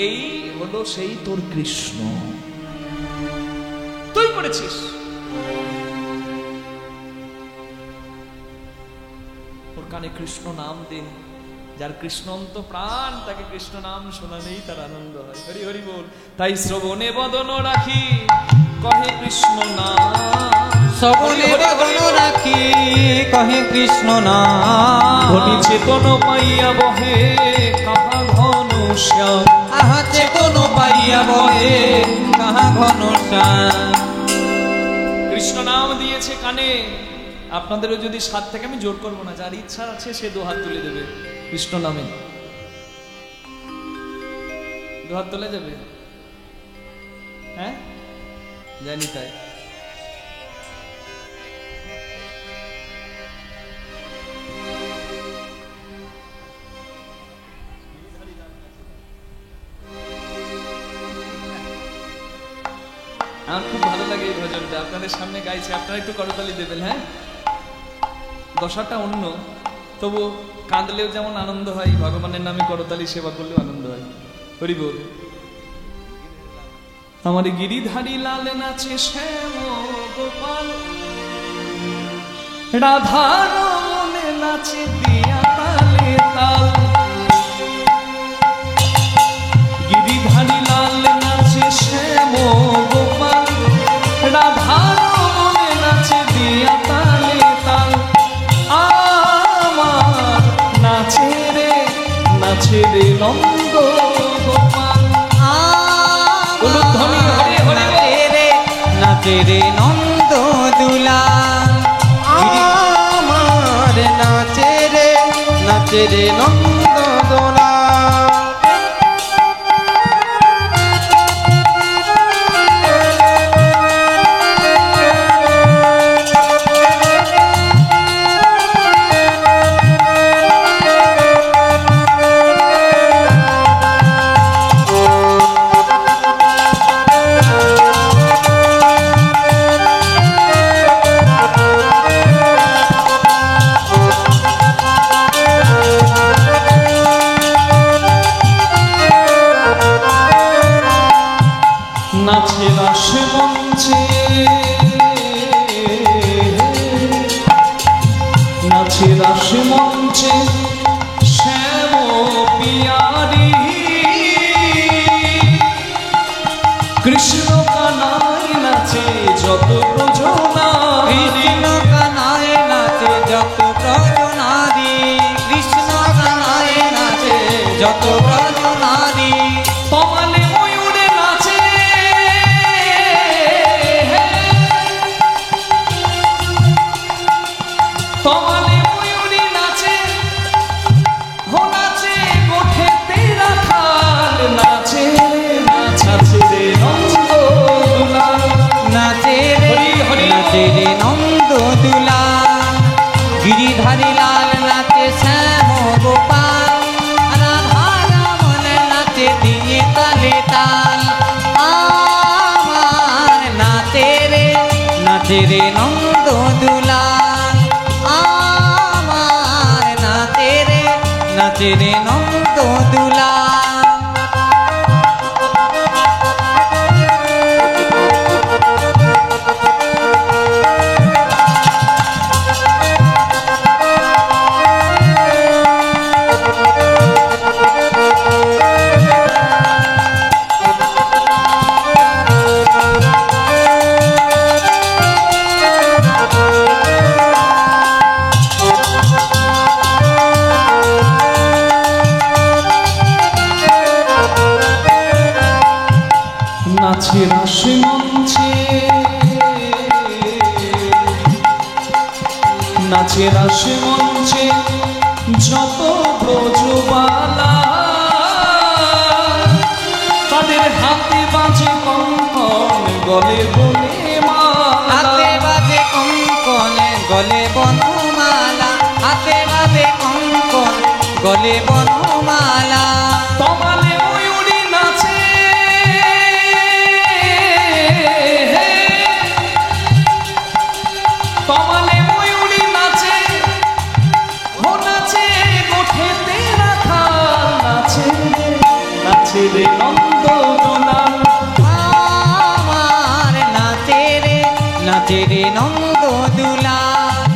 এই হলো সেই তোর কৃষ্ণ, তুই করেছিস। ওর কানে কৃষ্ণ নাম দে, যার কৃষ্ণ অন্ত প্রাণ তাকে কৃষ্ণ নাম শোনালেই তার আনন্দ হয়। হরি হরি বল। তাই শ্রবণে বদন রাখি কহে কৃষ্ণ নাম, সবলের গণ রাখি কহে কৃষ্ণ নাম ধনী চেতন পাইয়া বহে কাহা ঘন শ্যাম আহা চেতন পাইয়া বহে কাহা ঘন শ্যাম কৃষ্ণ নাম দিয়েছে কানে। আপনাদেরও যদি সাত থেকে, আমি জোর করবো না, যার ইচ্ছা আছে সে দু হাত তুলে দেবে কৃষ্ণ নামে। দু হাত তুলে যাবে? হ্যাঁ, জানি তাই। আমার খুব ভালো লাগে এই ভজনটা, আপনাদের সামনে গাইছে, আপনারা একটু করতালি দেবেন। হ্যাঁ, দশাটা অন্য, তবু কাঁদলেও যেমন আনন্দ হয়, ভগবানের নামে করতালি সেবা করলেও আনন্দ হয়। হরি বল। আমার গিরিধারী লাল নাচে শ্যাম গোপাল, রাধার মনে নাচে দিয়া তালে তাল। গিরিধারী লাল নাচে শ্যাম গোপাল, রাধার মনে নাচে দিয়া তালে তাল। আমার নাচে রে নন্দ গোপাল। উলুধ্বনি হরে হরে রে নাচে রে নন্দ দুলাল আমার নাচে রে নন্দ দোলা। নাচে রাস মঞ্চে, নাচে রাস মঞ্চে শ্যাম পিয়ারি। কৃষ্ণ কানাই নাচে যত ব্রজনারী। কৃষ্ণ কানায় নাচে যত ব্রজনারী কৃষ্ণ কানায় নাচে যত ব্রজনারী তমালে ময়ূরে নাচে, তমালে ময়ূরী নাচে, হো নাচে গোঠেতে রাখাল। নাচে রে নন্দ দুলাল। নাচে রে হরি হরি নাচে রে নন্দ দুলাল। গিরিধারী লাল নাচে শ্যাম গোপাল, রাধা রমন নাচে দিয়ে তালে তাল। আমার নাচে রে নন্দ দুলাল। আমার নাচে রে নন্দ দুলাল। নাচে রাস মঞ্চে, নাচে রাস মঞ্চে যত ব্রজবালা। তাদের হাতে বাজে কঙ্কন, গলে বলে হাতে বাজে কঙ্কন গলে বনমালা। হাতে বাজে কঙ্কন গলে বনমালা। তমালে ময়ূরী নাচে, তমালে ময়ূরী নাচে, হো নাচে গোঠেতে রাখাল। নাচে রে নন্দ দুলাল। আমার নাচে রে নন্দ দুলাল।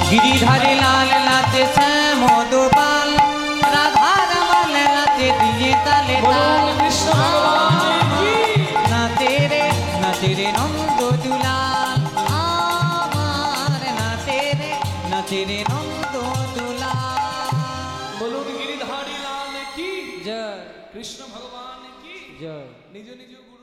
গিরিধারী লাল নাচে শ্যাম গোপাল, রাধা রমন নাচে দিয়ে তালে তাল। বলুন কৃষ্ণ ভগবান কি। নাচে রে নন্দ দুলাল। আমার নন্দ দুলা বলুন গিরিধারী লাল কি জয় কৃষ্ণ ভগবান কি জয় নিজ নিজ গুরু